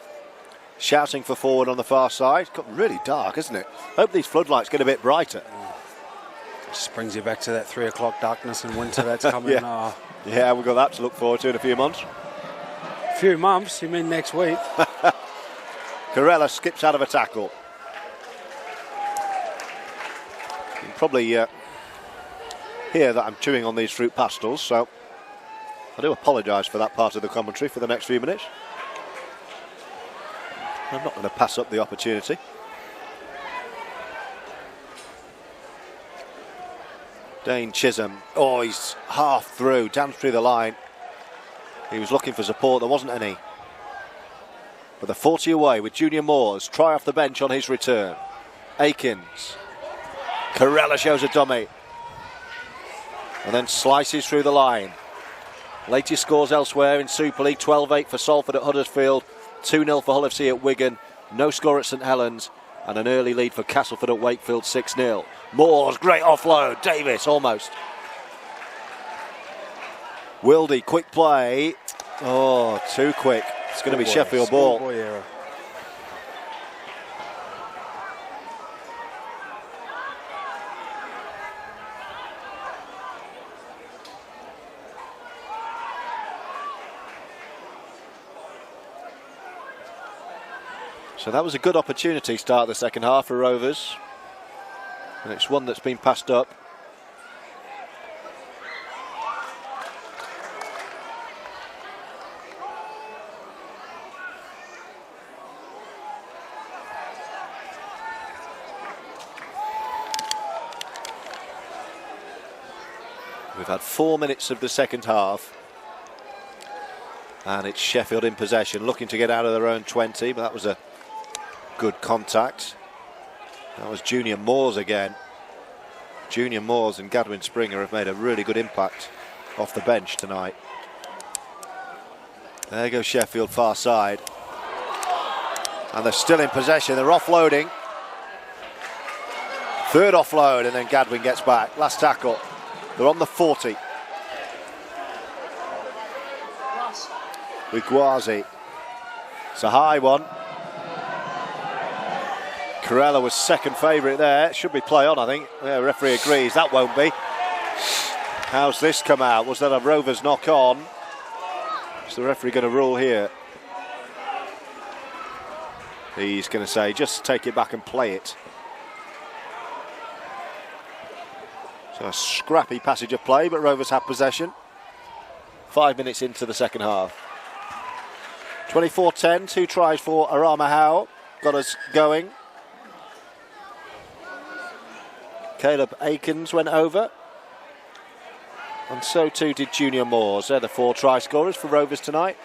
shouting for forward on the far side. It's got really dark, isn't it? Hope these floodlights get a bit brighter. Just brings you back to that 3 o'clock darkness in winter that's coming. Yeah, we've got that to look forward to in a few months. A few months? You mean next week? Corella skips out of a tackle. You can probably hear that I'm chewing on these fruit pastels, so I do apologise for that part of the commentary for the next few minutes. I'm not going to pass up the opportunity. Dane Chisholm, oh, he's half through, danced through the line. He was looking for support, there wasn't any. But the 40 away with Junior Moores. Try off the bench on his return. Aikens. Corella shows a dummy. And then slices through the line. Latest scores elsewhere in Super League. 12-8 for Salford at Huddersfield. 2-0 for Hull FC at Wigan. No score at St Helens. And an early lead for Castleford at Wakefield, 6-0. Moores, great offload. Davis, almost. Wildy, quick play. Oh, too quick. It's going to be Sheffield ball. So that was a good opportunity start the second half for Rovers. And it's one that's been passed up. We've had 4 minutes of the second half. And it's Sheffield in possession, looking to get out of their own 20, but that was a good contact. That was Junior Moores again. Junior Moores and Gadwin Springer have made a really good impact off the bench tonight. There goes Sheffield far side. And they're still in possession, they're offloading. Third offload and then Gadwin gets back. Last tackle. They're on the 40. With Gwazi. It's a high one. Corella was second favourite there. Should be play on, I think. Yeah, referee agrees. That won't be. How's this come out? Was that a Rovers knock on? Is the referee going to rule here? He's going to say, just take it back and play it. So a scrappy passage of play, but Rovers have possession. 5 minutes into the second half. 24-10, 2 tries for Arama Howe. Got us going. Caleb Aikens went over. And so too did Junior Moores. They're the 4 try scorers for Rovers tonight.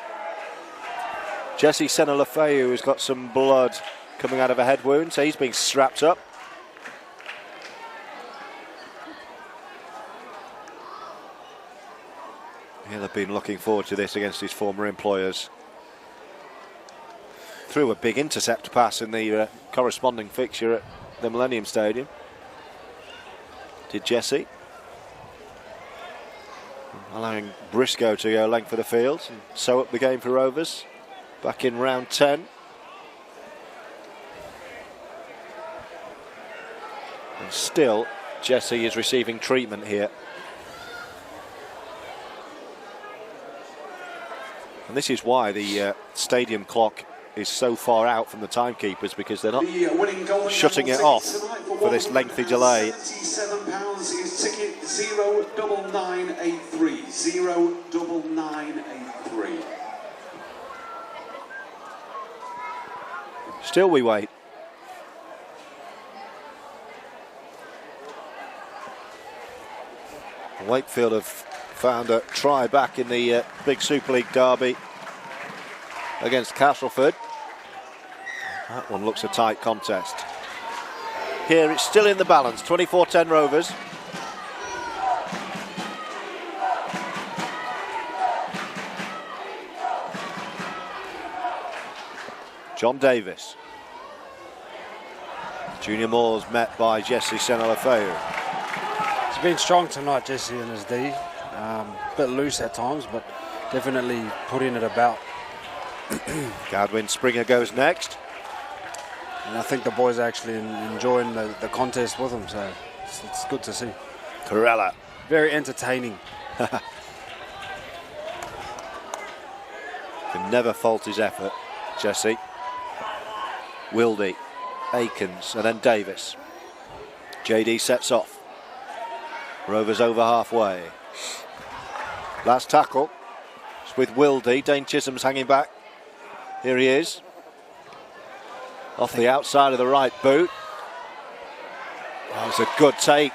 Jesse Senna-Lafeu has got some blood coming out of a head wound, so he's being strapped up. He'll have been looking forward to this against his former employers. Threw a big intercept pass in the corresponding fixture at the Millennium Stadium. Did Jesse. Allowing Briscoe to go length of the field and sew up the game for Rovers. Back in round 10. And still, Jesse is receiving treatment here. And this is why the stadium clock is so far out from the timekeepers, because they're not shutting it off for this lengthy delay. £77 is ticket 09983. 09983. Still we wait. Wakefield have found a try back in the big Super League derby against Castleford. That one looks a tight contest. Here it's still in the balance, 24-10 Rovers. John Davis. Junior Moores met by Jesse Senna-Lafeu. He's been strong tonight, Jesse, in his D. Bit loose at times, but definitely putting it about. Gadwin Springer goes next. And I think the boys are actually enjoying the contest with him, so it's good to see. Corella. Very entertaining. Can never fault his effort, Jesse. Wildy, Aikens, and then Davis. JD sets off. Rovers over halfway. Last tackle. It's with Wildy. Dane Chisholm's hanging back. Here he is. Off the outside of the right boot. That was a good take.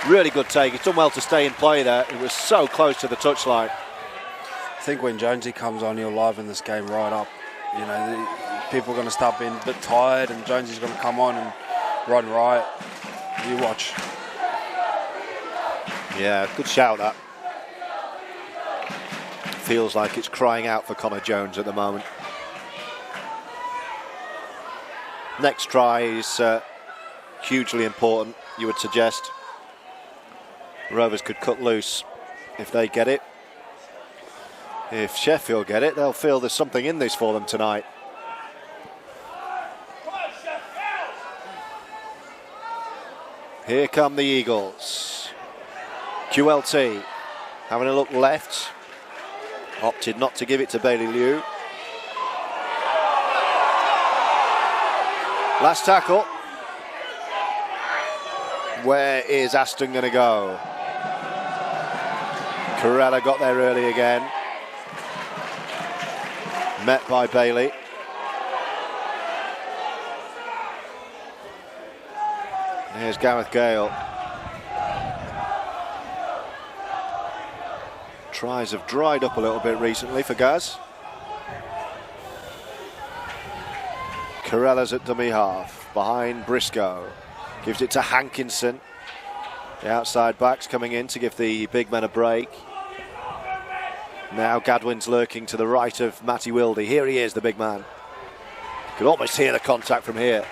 Really good take. He's done well to stay in play there. It was so close to the touchline. I think when Jonesy comes on, he'll liven this game right up. you know, people are going to start being a bit tired, and Jonesy's going to come on and run right. You watch. Yeah, good shout that. Feels like it's crying out for Connor Jones at the moment. Next try is hugely important, you would suggest. Rovers could cut loose if they get it. If Sheffield get it, they'll feel there's something in this for them tonight. Here come the Eagles. QLT having a look left. Opted not to give it to Bailey Liu. Last tackle. Where is Aston going to go? Corella got there early again. Met by Bailey. Here's Gareth Gale. Tries have dried up a little bit recently for Gaz. Corella's at dummy half, behind Briscoe. Gives it to Hankinson. The outside backs coming in to give the big men a break. Now Gadwin's lurking to the right of Matty Wildy. Here he is, the big man. Could almost hear the contact from here.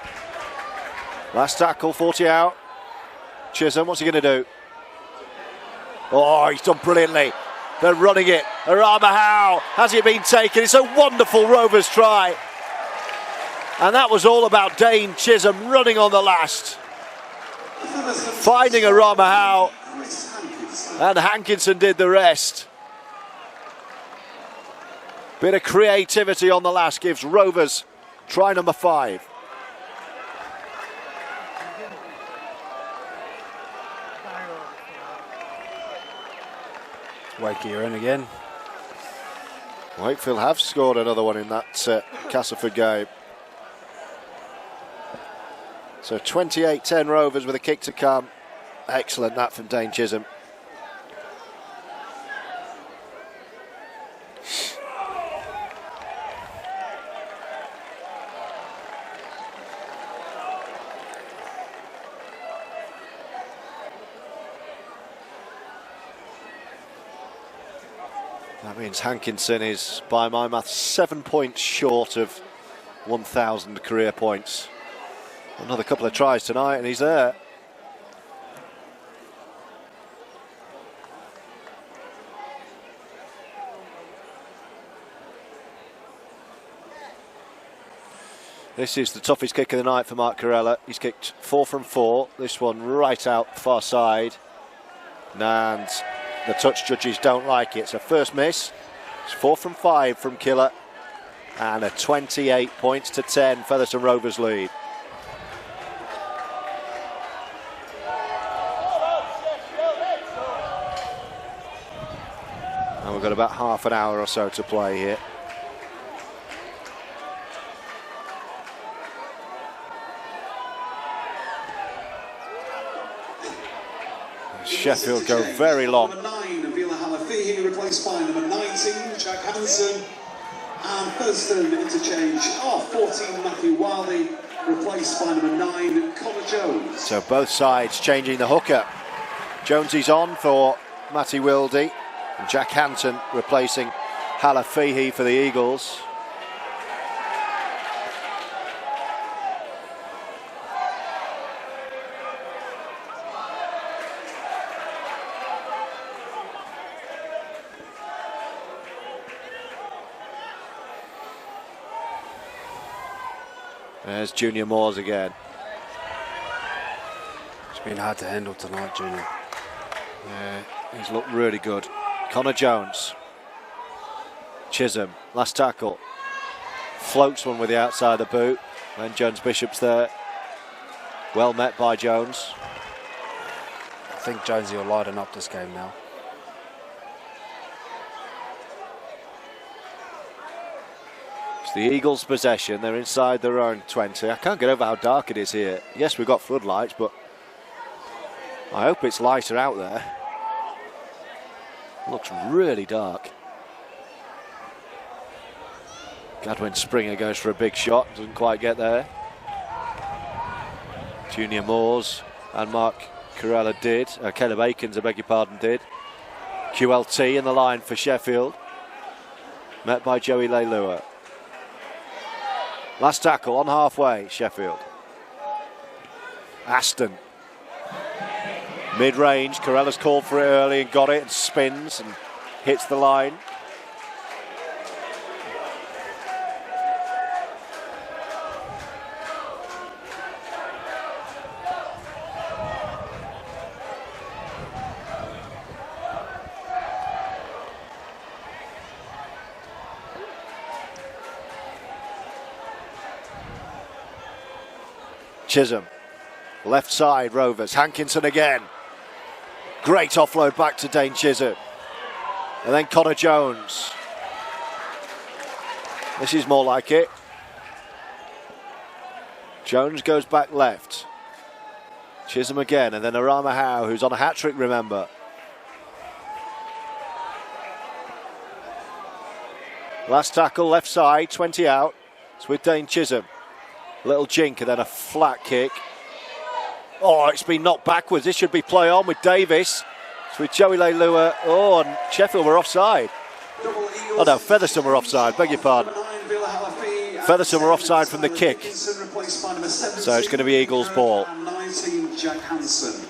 Last tackle, 40 out. Chisholm, what's he going to do? Oh, he's done brilliantly. They're running it. Arama Howe. Has it been taken? It's a wonderful Rovers try. And that was all about Dane Chisholm running on the last. Finding Arama Howe. And Hankinson did the rest. Bit of creativity on the last gives Rovers try number 5. Wakey, you're in again. Wakefield have scored another one in that Castleford game. So 28-10 Rovers with a kick to come. Excellent that from Dane Chisholm. That means Hankinson is, by my math, 7 points short of 1,000 career points. Another couple of tries tonight and he's there. This is the toughest kick of the night for Mark Corella. He's kicked 4 from 4. This one right out far side. And the touch judges don't like it. So first miss. It's 4 from 5 from Killer. And a 28 points to 10 Featherstone Rovers lead. And we've got about half an hour or so to play here. Sheffield go very long. Number 9, Vila Halafihi, replaced by number 19, Jack Hansen. And Featherstone interchange of 14, Matthew Wiley, replaced by number 9, Connor Jones. So both sides changing the hooker. Jonesy's on for Matty Wildy. And Jack Hansen replacing Halafihi for the Eagles. There's Junior Moores again. It's been hard to handle tonight, Junior. Yeah, he's looked really good. Connor Jones. Chisholm, last tackle. Floats one with the outside of the boot. Then Jones Bishop's there. Well met by Jones. I think Jonesy will lighten up this game now. It's the Eagles' possession. They're inside their own 20. I can't get over how dark it is here. Yes, we've got floodlights, but I hope it's lighter out there. Looks really dark. Gadwin Springer goes for a big shot, doesn't quite get there. Junior Moores and Mark Corella did. Caleb Akins, I beg your pardon, did. QLT in the line for Sheffield. Met by Joey Leilua. Last tackle on halfway, Sheffield. Aston. Mid-range, Corella's called for it early and got it and spins and hits the line. Chisholm, left side, Rovers. Hankinson again. Great offload back to Dane Chisholm. And then Connor Jones. This is more like it. Jones goes back left. Chisholm again, and then Arama Howe, who's on a hat-trick, remember. Last tackle, left side, 20 out. It's with Dane Chisholm. Little jink and then a flat kick. Oh, it's been knocked backwards. This should be play on with Davis. It's with Joey Leilua. Oh, and Sheffield were offside. Oh no, Featherstone were offside, beg your pardon. Featherstone were offside from the kick. So it's going to be Eagles ball. 19, Jack Hansen.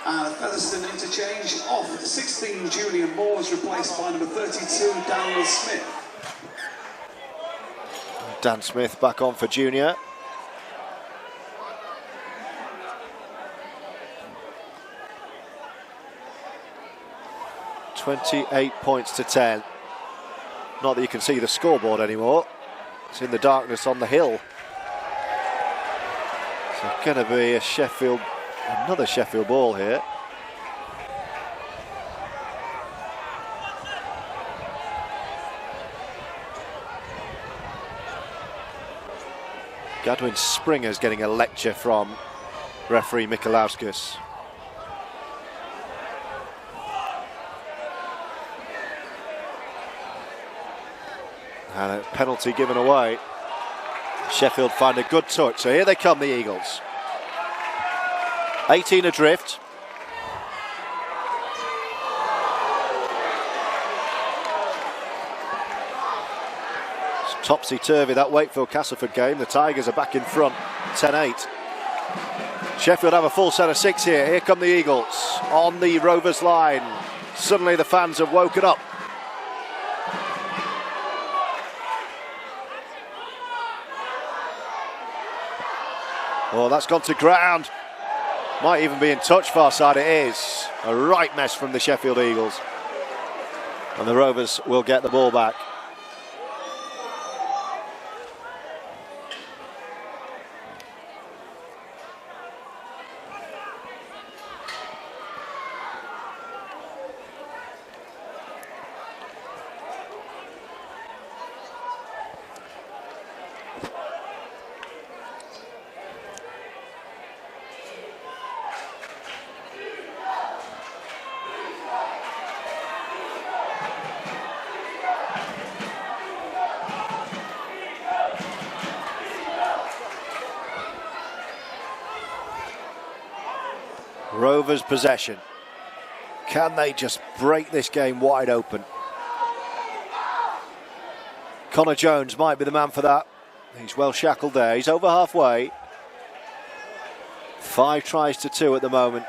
And Featherstone interchange off. 16, Junior Moores replaced by number 32, Daniel Smith. Dan Smith back on for Junior. $28 points to 10. Not that you can see the scoreboard anymore. It's in the darkness on the hill. So going to be another Sheffield ball here. Gadwin Springer's getting a lecture from referee Mikolauskas. And a penalty given away. Sheffield find a good touch. So here they come, the Eagles. 18 adrift. Topsy-turvy, that Wakefield-Castleford game. The Tigers are back in front, 10-8. Sheffield have a full set of 6 here. Here come the Eagles on the Rovers line. Suddenly the fans have woken up. Oh, that's gone to ground. Might even be in touch, far side it is. A right mess from the Sheffield Eagles. And the Rovers will get the ball back. Rovers possession. Can they just break this game wide open? Connor Jones might be the man for that. He's well shackled there. He's over halfway. 5 tries to 2 at the moment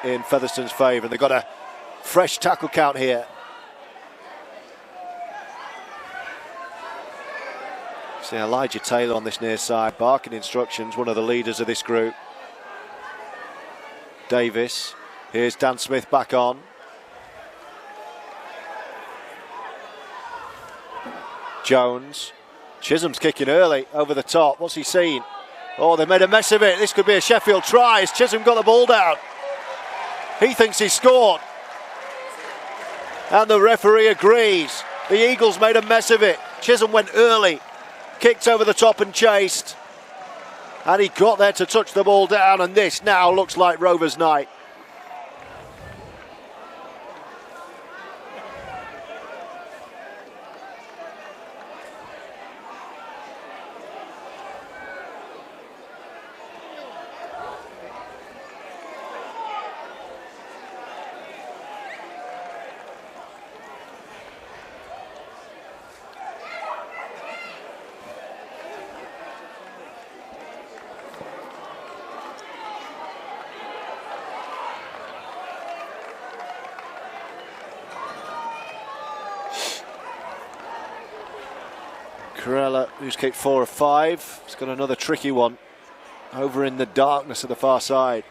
in Featherstone's favour. They've got a fresh tackle count here. See Elijah Taylor on this near side, barking instructions, one of the leaders of this group. Davis, here's Dan Smith back on. Jones, Chisholm's kicking early over the top. What's he seen? Oh, they made a mess of it. This could be a Sheffield try. Has Chisholm got the ball down? He thinks he scored. And the referee agrees. The Eagles made a mess of it. Chisholm went early, kicked over the top and chased. And he got there to touch the ball down, and this now looks like Rovers' night. Corella, who's kicked 4 of 5, has got another tricky one over in the darkness of the far side.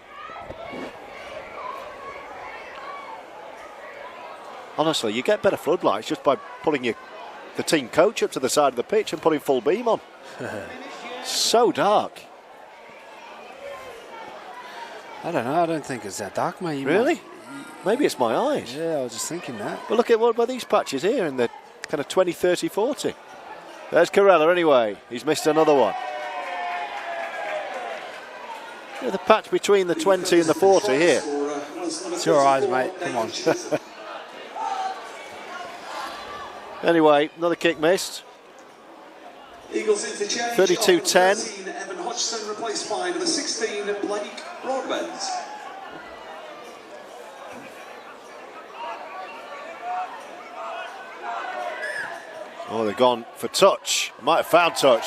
Honestly, you get better floodlights just by pulling the team coach up to the side of the pitch and putting full beam on. So dark. I don't know. I don't think it's that dark, mate. Really? Maybe it's my eyes. Yeah, I was just thinking that. But look at what about these patches here in the kind of 20, 30, 40. There's Corella anyway. He's missed another one. Yeah, the patch between the 20 and the 40 here. It's your eyes, mate. Come on. Anyway, another kick missed. Eagles interchange. 32-10. Evan Hodgson replaced by number 16 Blake Broadbent. Oh, they've gone for touch. Might have found touch.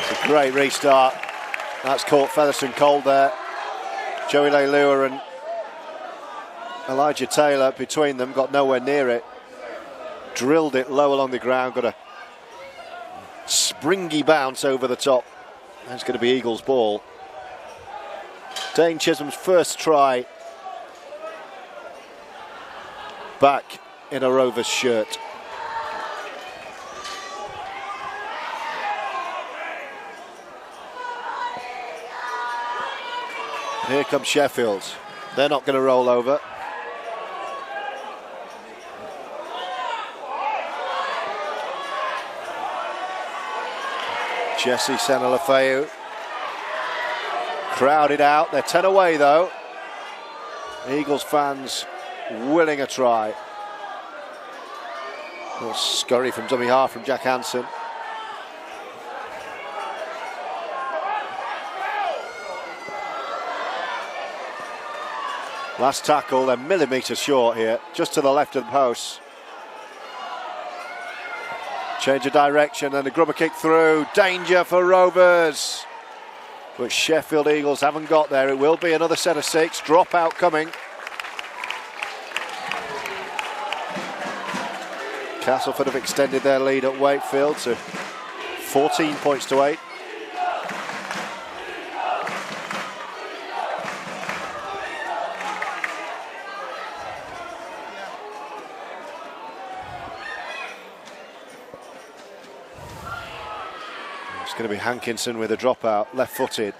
It's a great restart. That's caught Featherstone cold there. Joey Leilua and Elijah Taylor between them got nowhere near it. Drilled it low along the ground, got a springy bounce over the top. That's going to be Eagles' ball. Dane Chisholm's first try back in a Rovers shirt. Here comes Sheffield. They're not going to roll over. Jesse Senalafeu crowded out. They're 10 away though. Eagles fans willing a try. A little scurry from dummy half from Jack Hansen. Last tackle, they're millimetres short here, just to the left of the post. Change of direction and a grubber kick through. Danger for Rovers. But Sheffield Eagles haven't got there. It will be another set of 6. Dropout coming. Castleford have extended their lead at Wakefield to 14 points to 8. It's going to be Hankinson with a dropout, left-footed.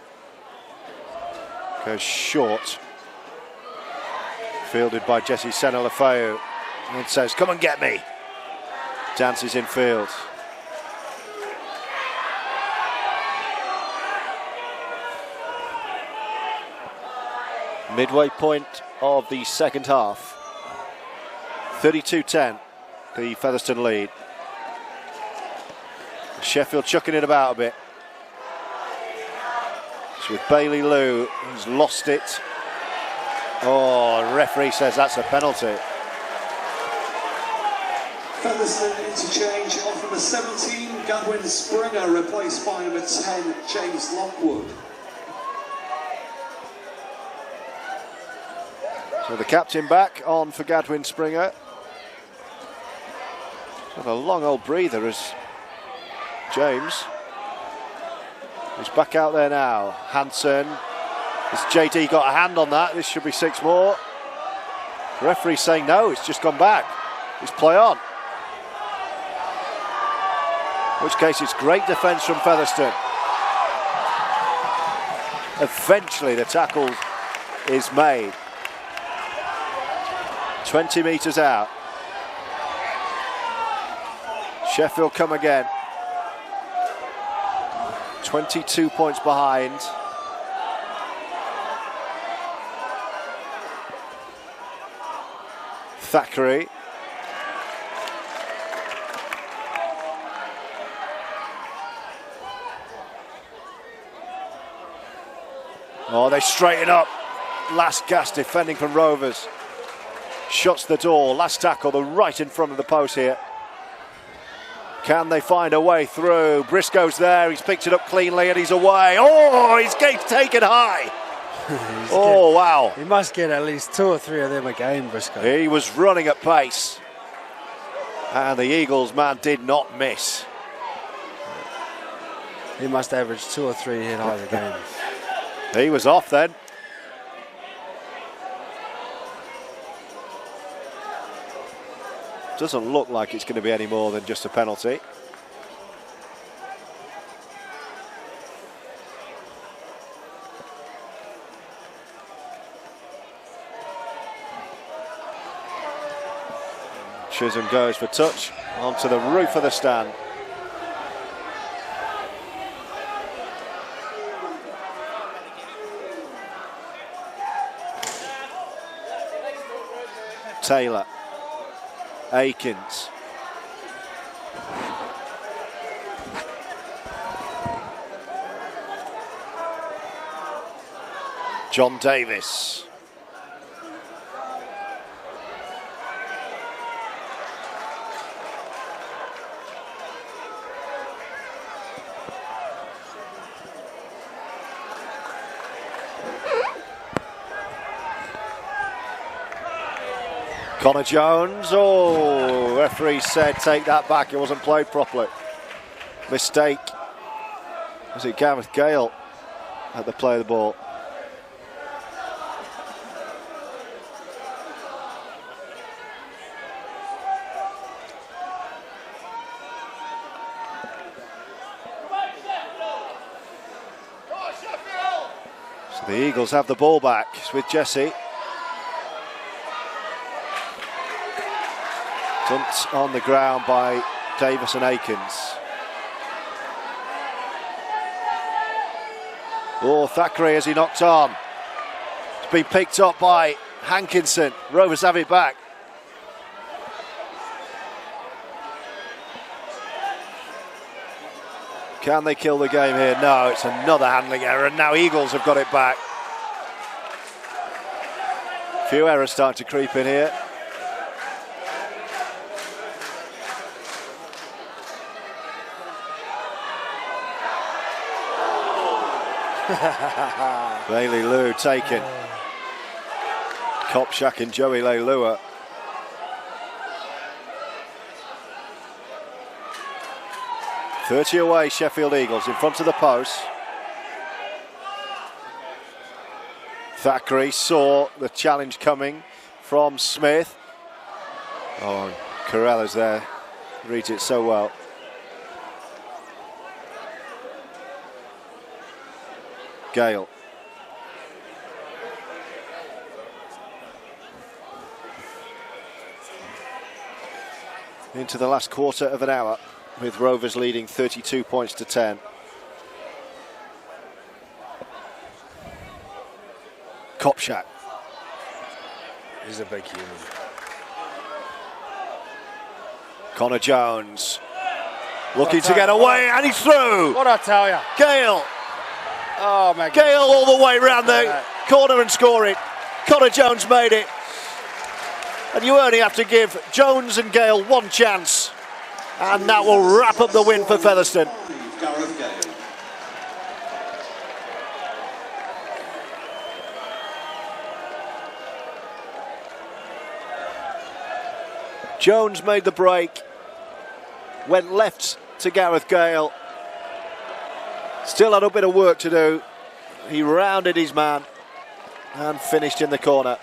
Goes short. Fielded by Jesse Senalafeu. And says, come and get me. Dances in field. Midway point of the second half. 32-10, the Featherstone lead. Sheffield chucking it about a bit. It's with Bailey Liu, who's lost it. Oh, referee says that's a penalty. Featherstone interchange off number 17, Gadwin Springer, replaced by number 10, James Lockwood. So the captain back on for Gadwin Springer. Got a long old breather as James. He's back out there now. Hansen. Has JD got a hand on that? This should be 6 more. The referee's saying no, it's just gone back. It's play on. In which case it's great defence from Featherstone. Eventually the tackle is made. 20 metres out. Sheffield come again. 22 points behind. Thackeray. Oh, they straighten up. Last gasp defending from Rovers. Shuts the door. Last tackle, they're right in front of the post here. Can they find a way through? Briscoe's there. He's picked it up cleanly and he's away. Oh, he's taken high. Wow. He must get at least 2 or 3 of them a game, Briscoe. He was running at pace. And the Eagles man did not miss. He must average 2 or 3 hit highs a game. He was off then. Doesn't look like it's going to be any more than just a penalty. Chisholm goes for touch onto the roof of the stand. Taylor, Akins, John Davis. Connor Jones, oh, referee said take that back, it wasn't played properly. Mistake. Was it Gareth Gale at the play of the ball? So the Eagles have the ball back. It's with Jesse. Dumped on the ground by Davis and Akins. Oh, Thackeray as he knocked on. It's been picked up by Hankinson. Rovers have it back. Can they kill the game here? No, it's another handling error, and now Eagles have got it back. A few errors starting to creep in here. Bailey Liu taken. Kopchak and Joey Leilua. .30 away, Sheffield Eagles in front of the post. Thackeray saw the challenge coming from Smith. Oh, Carrella's there. Reads it so well. Gale. Into the last quarter of an hour, with Rovers leading 32 points to 10. Kopchak. He's a big human. Connor Jones looking to get away, and he's through. What I tell you? Gale. Oh my God. Gale all the way round the corner and score it. Connor Jones made it. And you only have to give Jones and Gale one chance. And that will wrap up the win for Featherstone. Gareth Gale. Jones made the break. Went left to Gareth Gale. Still had a bit of work to do. He rounded his man and finished in the corner.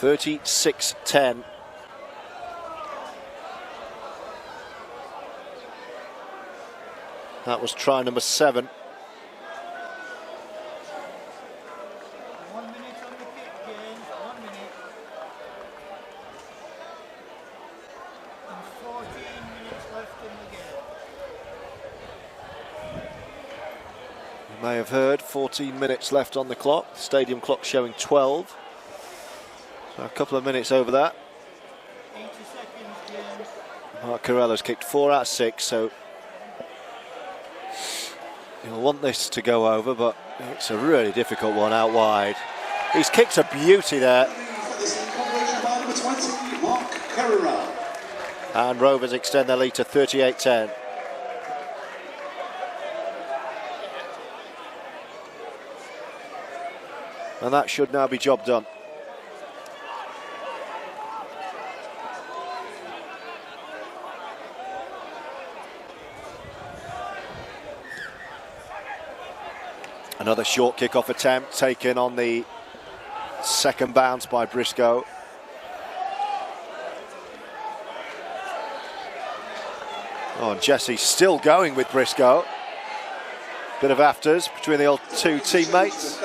.36-10. That was try number 7. 1 minute on the kick, James. 1 minute. And 14 minutes left in the game. You may have heard 14 minutes left on the clock. Stadium clock showing 12. So a couple of minutes over that. 80 seconds, James. Mark Carrella's kicked 4 out of 6, so he'll want this to go over, but it's a really difficult one out wide. He's kicked a beauty there. Featherstone coverage by number 20, Mark Carrera. And Rovers extend their lead to 38-10. And that should now be job done. Another short kick-off attempt taken on the second bounce by Briscoe. Oh, and Jesse's still going with Briscoe. Bit of afters between the old two teammates.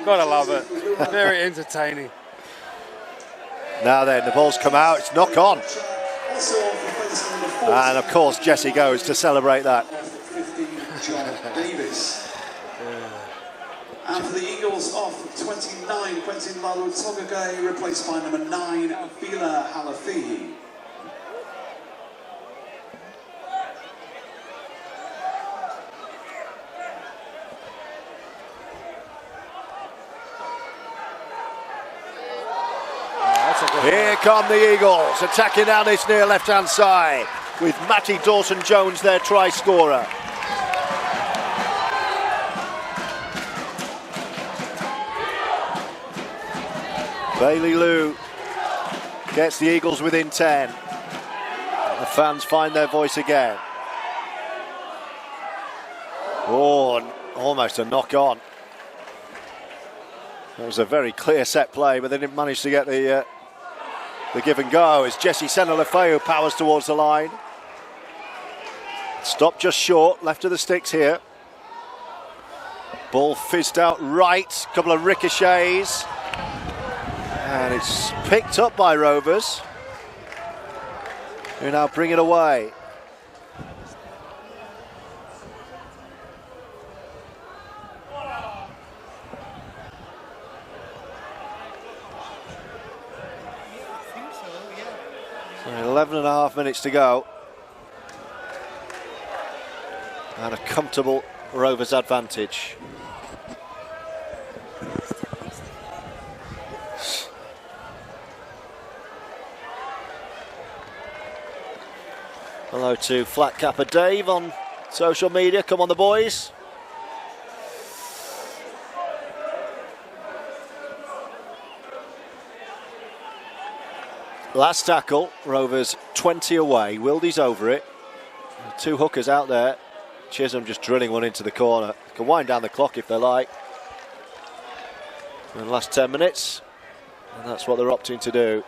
Gotta love it. Very entertaining. Now then, the ball's come out, it's knock on. And of course, Jesse goes to celebrate that. And for the Eagles off 29, Quentin Lalu-Togagay, replaced by number 9, Bila Halafihi. Here come the Eagles, attacking down this near left-hand side, with Matty Dawson-Jones, their try-scorer. Bailey Lou gets the Eagles within 10. The fans find their voice again. Oh, almost a knock-on. It was a very clear set play, but they didn't manage to get the give and go as Jesse Senna-Lefeu powers towards the line. Stopped just short, left of the sticks here. Ball fizzed out right, couple of ricochets. And it's picked up by Rovers, who now bring it away. So 11 and a half minutes to go. And a comfortable Rovers advantage. Hello to Flat Capper Dave on social media. Come on, the boys. Last tackle, Rovers 20 away. Wildy's over it. Two hookers out there. Chisholm just drilling one into the corner. Can wind down the clock if they like. In the last 10 minutes. And that's what they're opting to do.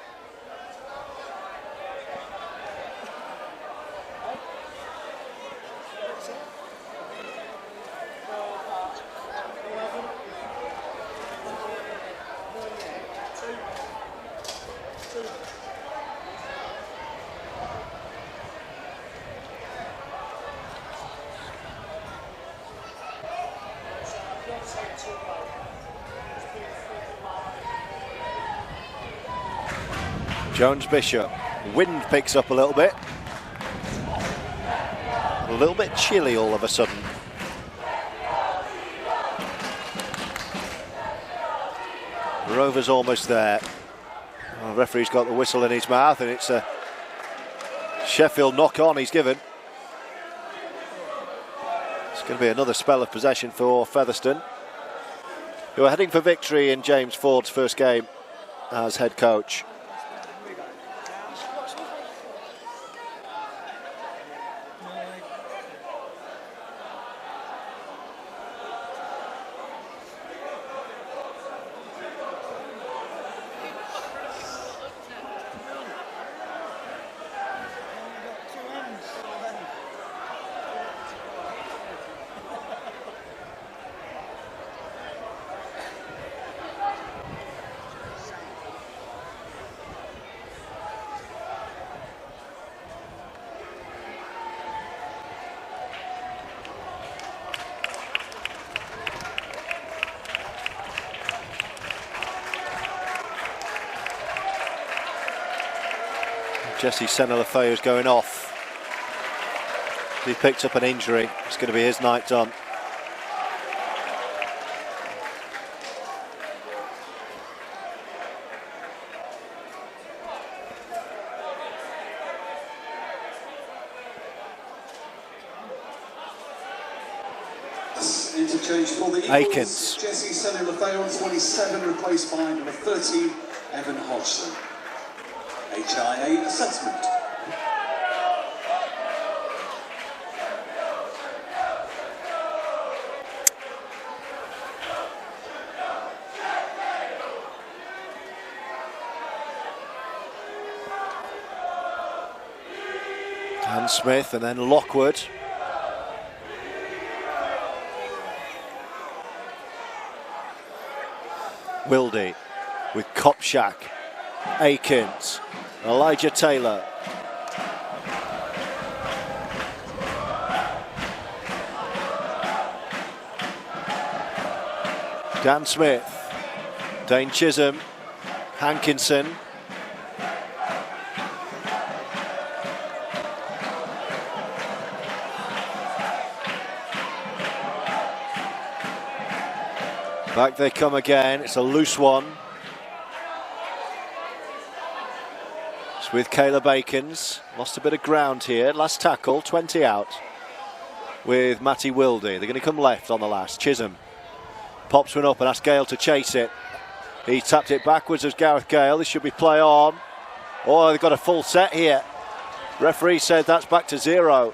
Jones Bishop. Wind picks up a little bit. A little bit chilly all of a sudden. Rovers almost there. Well, the referee's got the whistle in his mouth and it's a Sheffield knock-on he's given. It's going to be another spell of possession for Featherstone, who are heading for victory in James Ford's first game as head coach. Jesse Senna-Lefeu is going off. He picked up an injury. It's going to be his night done. next interchange for the Eagles. Aikens. Jesse Sonny Lafayette, 27, replaced by number 13, Evan Hodgson. HIA assessment. Dan Smith and then Lockwood. Wildy with Kopchak, Aikens, Elijah Taylor. Dan Smith, Dane Chisholm, Hankinson. Back they come again, it's a loose one. It's with Caleb Aikens, lost a bit of ground here, last tackle, 20 out. With Matty Wildy, they're going to come left on the last. Chisholm pops one up and asks Gale to chase it. He tapped it backwards as Gareth Gale, this should be play on. Oh, they've got a full set here. Referee said that's back to 0.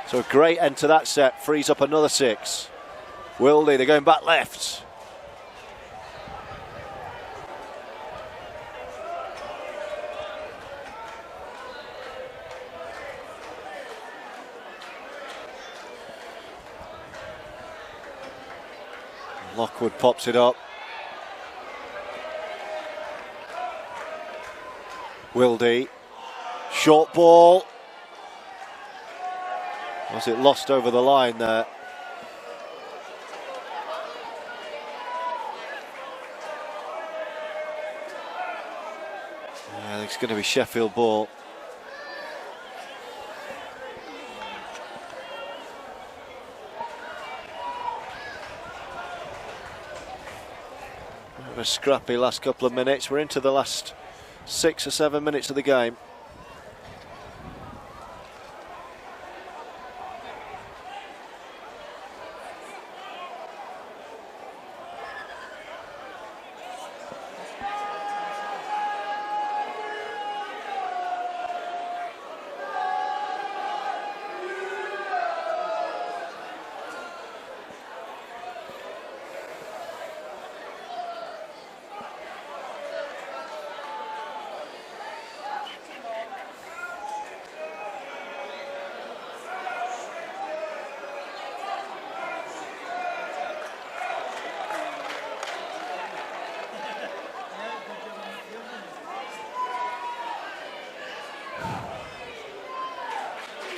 So a great end to that set, frees up another 6. Wildy, they're going back left. Lockwood pops it up. Wildy, short ball. Was it lost over the line there? I think it's going to be Sheffield ball. A scrappy last couple of minutes. We're into the last 6 or 7 minutes of the game.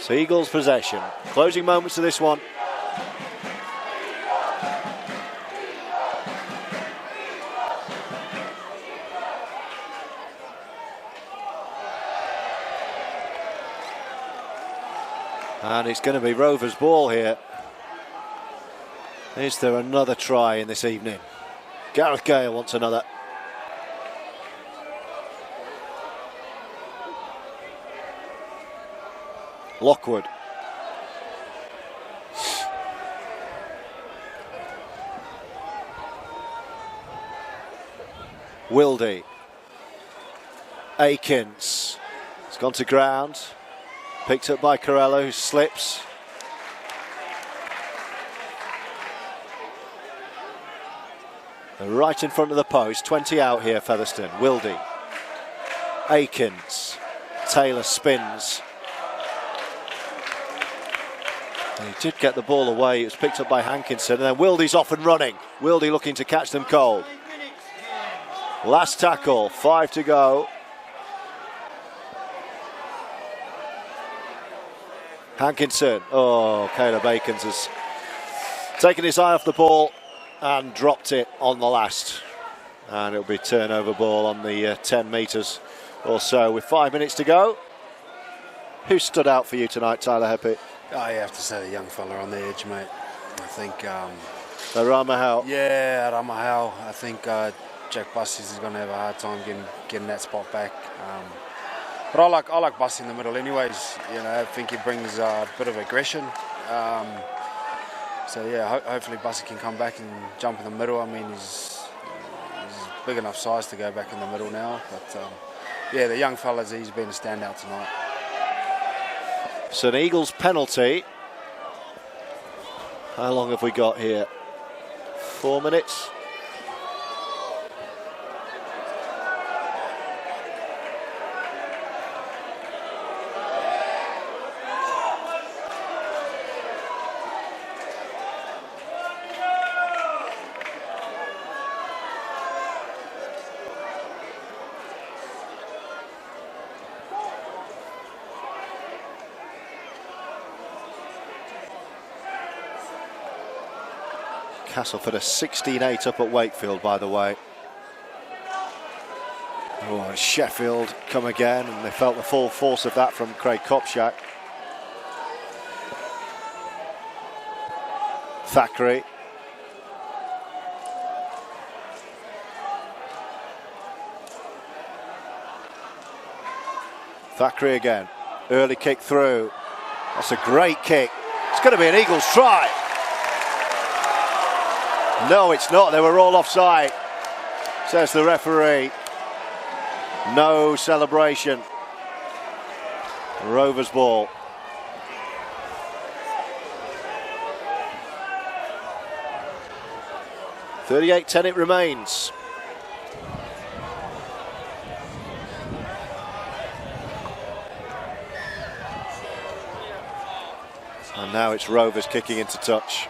So Eagles possession. Closing moments of this one. And it's going to be Rovers' ball here. Is there another try in this evening? Gareth Gale wants another. Lockwood. Wildy. Aikens. It's gone to ground. Picked up by Corello, who slips. And right in front of the post, 20 out here, Featherstone. Wildy. Aikens. Taylor spins. He did get the ball away. It was picked up by Hankinson, and then Wildy's off and running. Wildy looking to catch them cold. Last tackle, 5 to go. Hankinson. Oh, Caleb Aikens has taken his eye off the ball and dropped it on the last. And it'll be turnover ball on the 10 metres or so with 5 minutes to go. Who stood out for you tonight, Tyler Heppett? Oh, you have to say the young fella on the edge, mate. I think... Ramahal. Yeah, Ramahal. I think Jack Bussies is going to have a hard time getting that spot back. But I like Buss in the middle anyways. You know, I think he brings a bit of aggression. yeah, hopefully Bussy can come back and jump in the middle. I mean, he's big enough size to go back in the middle now. But yeah, the young fellas, he's been a standout tonight. It's an Eagles penalty. How long have we got here? 4 minutes. Castleford a 16-8 up at Wakefield, by the way. Oh, and Sheffield come again, and they felt the full force of that from Craig Kopczak. Thackeray. Thackeray again. Early kick through. That's a great kick. It's going to be an Eagles try. No, it's not. They were all offside, says the referee. No celebration. Rovers ball. .38-10 it remains. And now it's Rovers kicking into touch.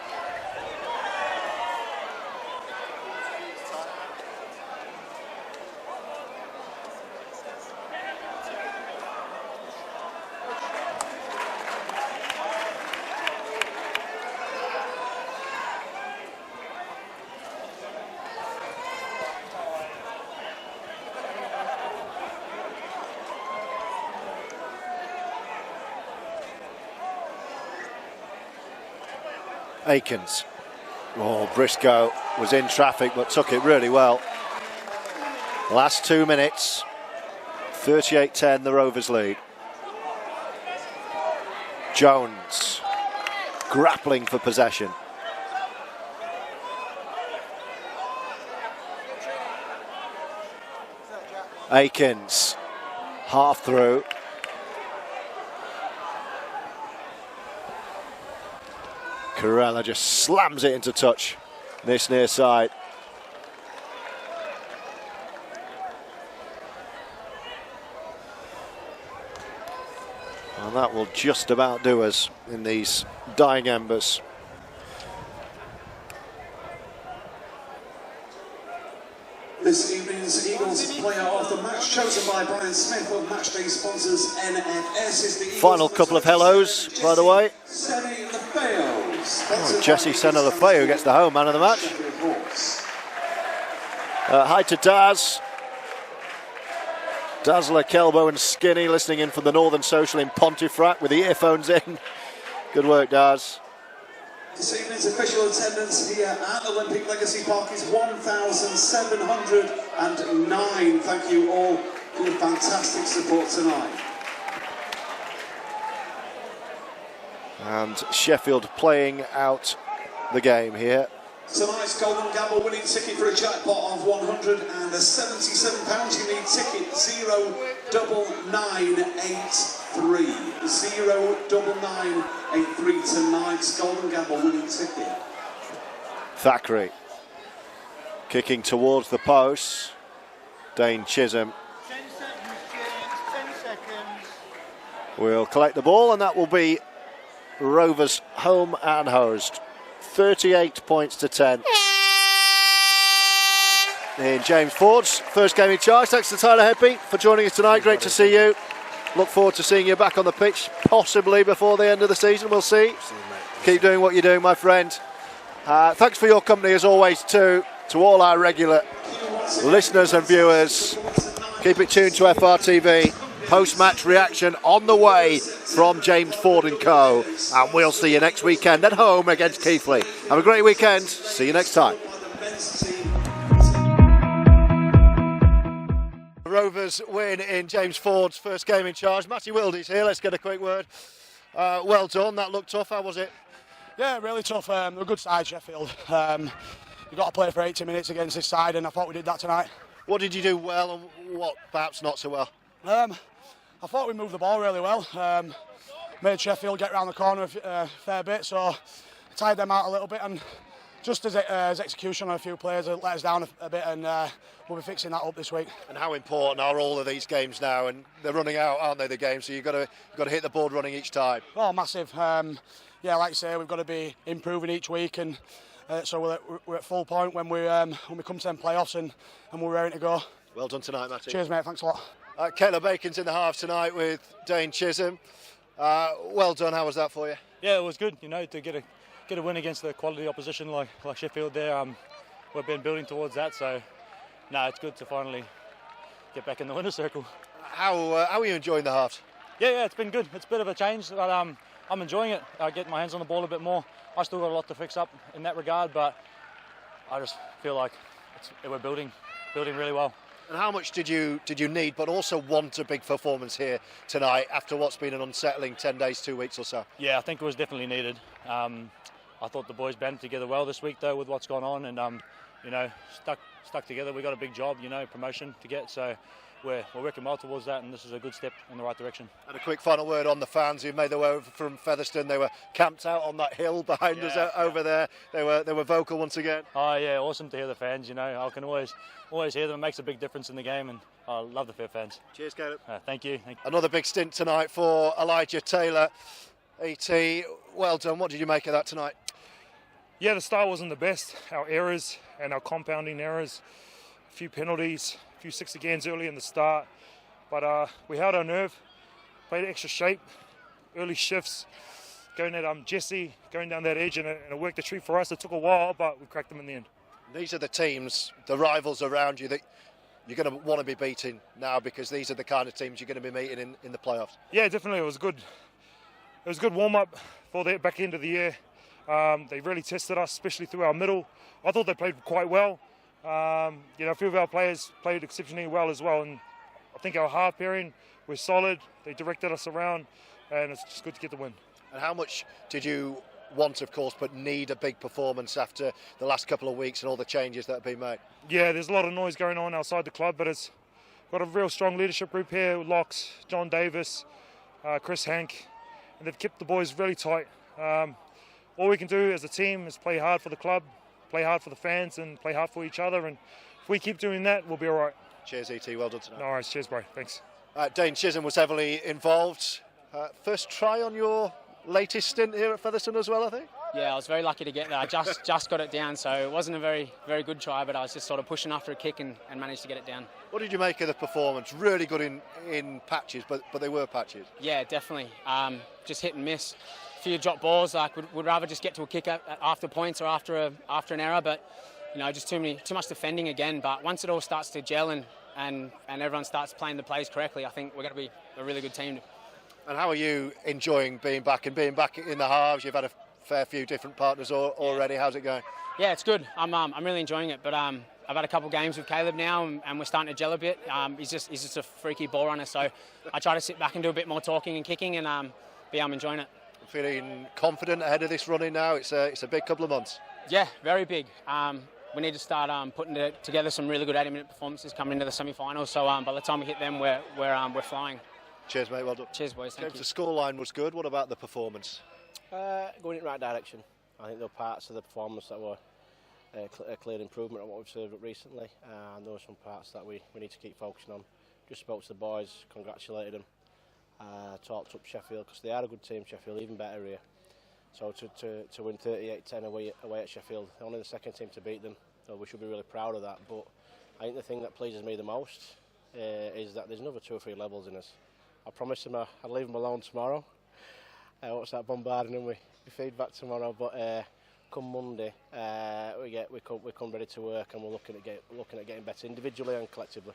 Akins. Oh, Briscoe was in traffic but took it really well. Last 2 minutes. 38-10, the Rovers lead. Jones grappling for possession. Akins half through. Corella just slams it into touch, this near side. And that will just about do us in these dying embers. This evening's Eagles player of the match, chosen by Brian Smith of matchday sponsors NFS, is the Eagles. Final couple of hellos, by the way. Oh, Jesse Senna-Lefeu gets the home man of the match. Hi to Daz. Dazzler, Kelbo and Skinny listening in from the Northern Social in Pontefract with the earphones in. Good work, Daz. This evening's official attendance here at Olympic Legacy Park is 1,709. Thank you all for your fantastic support tonight. And Sheffield playing out the game here. Tonight's Golden Gamble winning ticket for a jackpot of £177. You need ticket 09983. 09983 tonight's Golden Gamble winning ticket. Thackeray kicking towards the post. Dane Chisholm 10 seconds, James, 10 seconds. will collect the ball, and that will be Rovers home and host. 38 points to 10 in James Ford's first game in charge. Thanks to Tyler Hedby for joining us tonight. Great to see you. Look forward to seeing you back on the pitch, possibly before the end of the season. We'll see. Keep doing what you're doing, my friend. Thanks for your company as always too, to all our regular listeners and viewers. Keep it tuned to FRTV. Post-match reaction on the way from James Ford & Co. And we'll see you next weekend at home against Keighley. Have a great weekend. See you next time. Rovers win in James Ford's first game in charge. Matty Wildy's here. Let's get a quick word. Well done. That looked tough. How was it? Yeah, really tough. They're a good side, Sheffield. You've got to play for 80 minutes against this side, and I thought we did that tonight. What did you do well and what perhaps not so well? I thought we moved the ball really well. Made Sheffield get round the corner a fair bit, so tied them out a little bit, and just as execution on a few players let us down a bit, and we'll be fixing that up this week. And how important are all of these games now? And they're running out, aren't they, the games? So you've got to hit the board running each time. Oh, massive. Yeah, like I say, we've got to be improving each week, and so we're at full point when we come to them playoffs, and we're raring to go. Well done tonight, Matty. Cheers, mate. Thanks a lot. Caleb Bacon's in the half tonight with Dane Chisholm. Well done. How was that for you? Yeah, it was good. You know, to get a win against the quality opposition like Sheffield there. We've been building towards that, so no, it's good to finally get back in the winner's circle. How are you enjoying the halves? Yeah, it's been good. It's a bit of a change, but I'm enjoying it. I get my hands on the ball a bit more. I still got a lot to fix up in that regard, but I just feel like we're building really well. And how much did you need, but also want a big performance here tonight after what's been an unsettling 10 days, 2 weeks or so? Yeah, I think it was definitely needed. I thought the boys banded together well this week, though, with what's gone on, and you know, stuck together. We got a big job, you know, promotion to get, so we're working well towards that, and this is a good step in the right direction. And a quick final word on the fans who made their way over from Featherstone. They were camped out on that hill behind us over there. They were vocal once again. Oh yeah, awesome to hear the fans. You know, I can always hear them. It makes a big difference in the game, and I love the fair fans. Cheers, Caleb. Thank you. Another big stint tonight for Elijah Taylor. ET, well done. What did you make of that tonight? Yeah, the start wasn't the best. Our errors and our compounding errors, a few penalties, a few 6 agains early in the start. But we held our nerve, played extra shape, early shifts, going at Jesse, going down that edge, and it worked a treat for us. It took a while, but we cracked them in the end. These are the teams, the rivals around you that you're going to want to be beating now, because these are the kind of teams you're going to be meeting in the playoffs. Yeah, definitely. It was good. It was a good warm-up for the back end of the year. They really tested us, especially through our middle. I thought they played quite well. You know, a few of our players played exceptionally well as well, and I think our half pairing was solid. They directed us around, and it's just good to get the win. And how much did you want, of course, but need a big performance after the last couple of weeks and all the changes that have been made? Yeah, there's a lot of noise going on outside the club, but it's got a real strong leadership group here. Locks, John Davis, Chris Hank, and they've kept the boys really tight. All we can do as a team is play hard for the club, play hard for the fans, and play hard for each other. And if we keep doing that, we'll be all right. Cheers, ET. Well done tonight. No worries. Cheers, bro. Thanks. Dane Chisholm was heavily involved. First try on your latest stint here at Featherstone as well, I think? Yeah, I was very lucky to get there. I just got it down, so it wasn't a very good try, but I was just sort of pushing after a kick and managed to get it down. What did you make of the performance? Really good in patches, but they were patches. Yeah, definitely. Just hit and miss. A few drop balls. Like would rather just get to a kick after points or after an error, but you know, just too much defending again. But once it all starts to gel and everyone starts playing the plays correctly, I think we're going to be a really good team. And how are you enjoying being back in the halves? You've had a fair few different partners already. How's it going? Yeah, it's good. I'm really enjoying it. But I've had a couple of games with Caleb now, and we're starting to gel a bit. He's just a freaky ball runner. So I try to sit back and do a bit more talking and kicking, and I'm enjoying it. Feeling confident ahead of this running now? It's a big couple of months. Yeah, very big. We need to start putting together some really good 80-minute performances coming into the semi-finals. So by the time we hit them, we're flying. Cheers, mate. Well done. Cheers, boys. Thank you. The scoreline was good. What about the performance? Going in the right direction. I think there were parts of the performance that were a clear improvement on what we've served up recently, and there were some parts that we need to keep focusing on. Just spoke to the boys, congratulated them, talked up Sheffield, because they are a good team, Sheffield, even better here. So to win 38-10 away at Sheffield, only the second team to beat them, so we should be really proud of that. But I think the thing that pleases me the most is that there's another 2 or 3 levels in us. I promised them I'd leave them alone tomorrow. I won't start bombarding them with feedback tomorrow, but come Monday we come ready to work, and we're looking at getting better individually and collectively.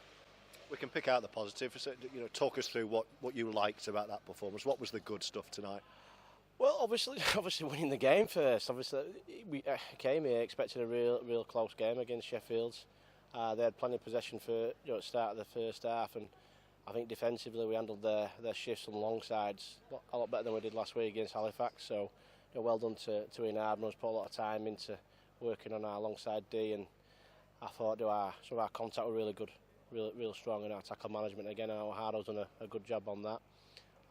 We can pick out the positive. You know, talk us through what you liked about that performance. What was the good stuff tonight? Well, obviously winning the game first. Obviously, we came here expecting a real close game against Sheffield. They had plenty of possession for at the start of the first half, and I think defensively we handled their shifts on long sides a lot better than we did last week against Halifax. So well done to Ian Hardman's put a lot of time into working on our alongside D, and I thought some of our contact were really good, real strong in our tackle management. Again, our Hardo's done a good job on that.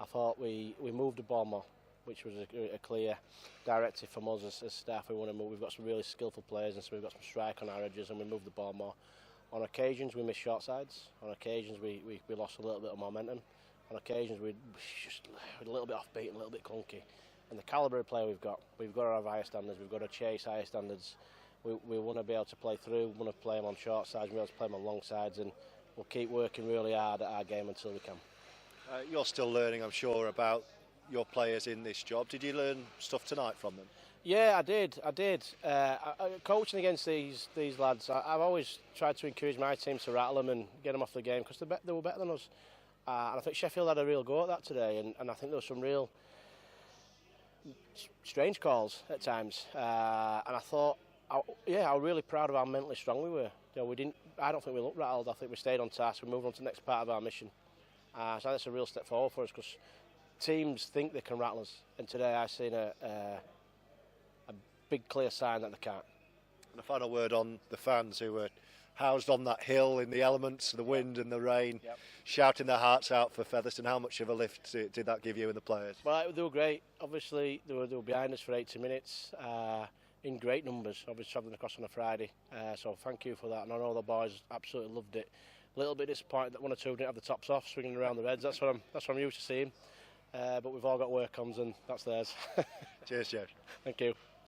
I thought we moved the ball more, which was a clear directive from us as staff. We want to move. We've got some really skillful players, and so we've got some strike on our edges, and we moved the ball more. On occasions we missed short sides. On occasions we lost a little bit of momentum. On occasions we just a little bit offbeat and a little bit clunky. And the calibre of player we've got to have higher standards. We've got to chase higher standards. We want to be able to play through. We want to play them on short sides. We want to play them on long sides, and we'll keep working really hard at our game until we can. You're still learning, I'm sure, about your players in this job. Did you learn stuff tonight from them? Yeah, I did. Coaching against these lads, I've always tried to encourage my team to rattle them and get them off the game because they were better than us. And I think Sheffield had a real go at that today, and I think there were some real strange calls at times. And I thought, I was really proud of how mentally strong we were. I don't think we looked rattled. I think we stayed on task. We moved on to the next part of our mission. So I think that's a real step forward for us because teams think they can rattle us, and today I've seen a big clear sign that they can't. And a final word on the fans who were housed on that hill in the elements, the wind and the rain, shouting their hearts out for Featherstone. How much of a lift did that give you and the players? Well, they were great. Obviously, they were behind us for 80 minutes in great numbers, obviously travelling across on a Friday. So thank you for that. And I know the boys absolutely loved it. A little bit disappointed that one or two didn't have the tops off, swinging around the reds. That's what I'm used to seeing. But we've all got work-ons, and that's theirs. Cheers, Jeff. Thank you.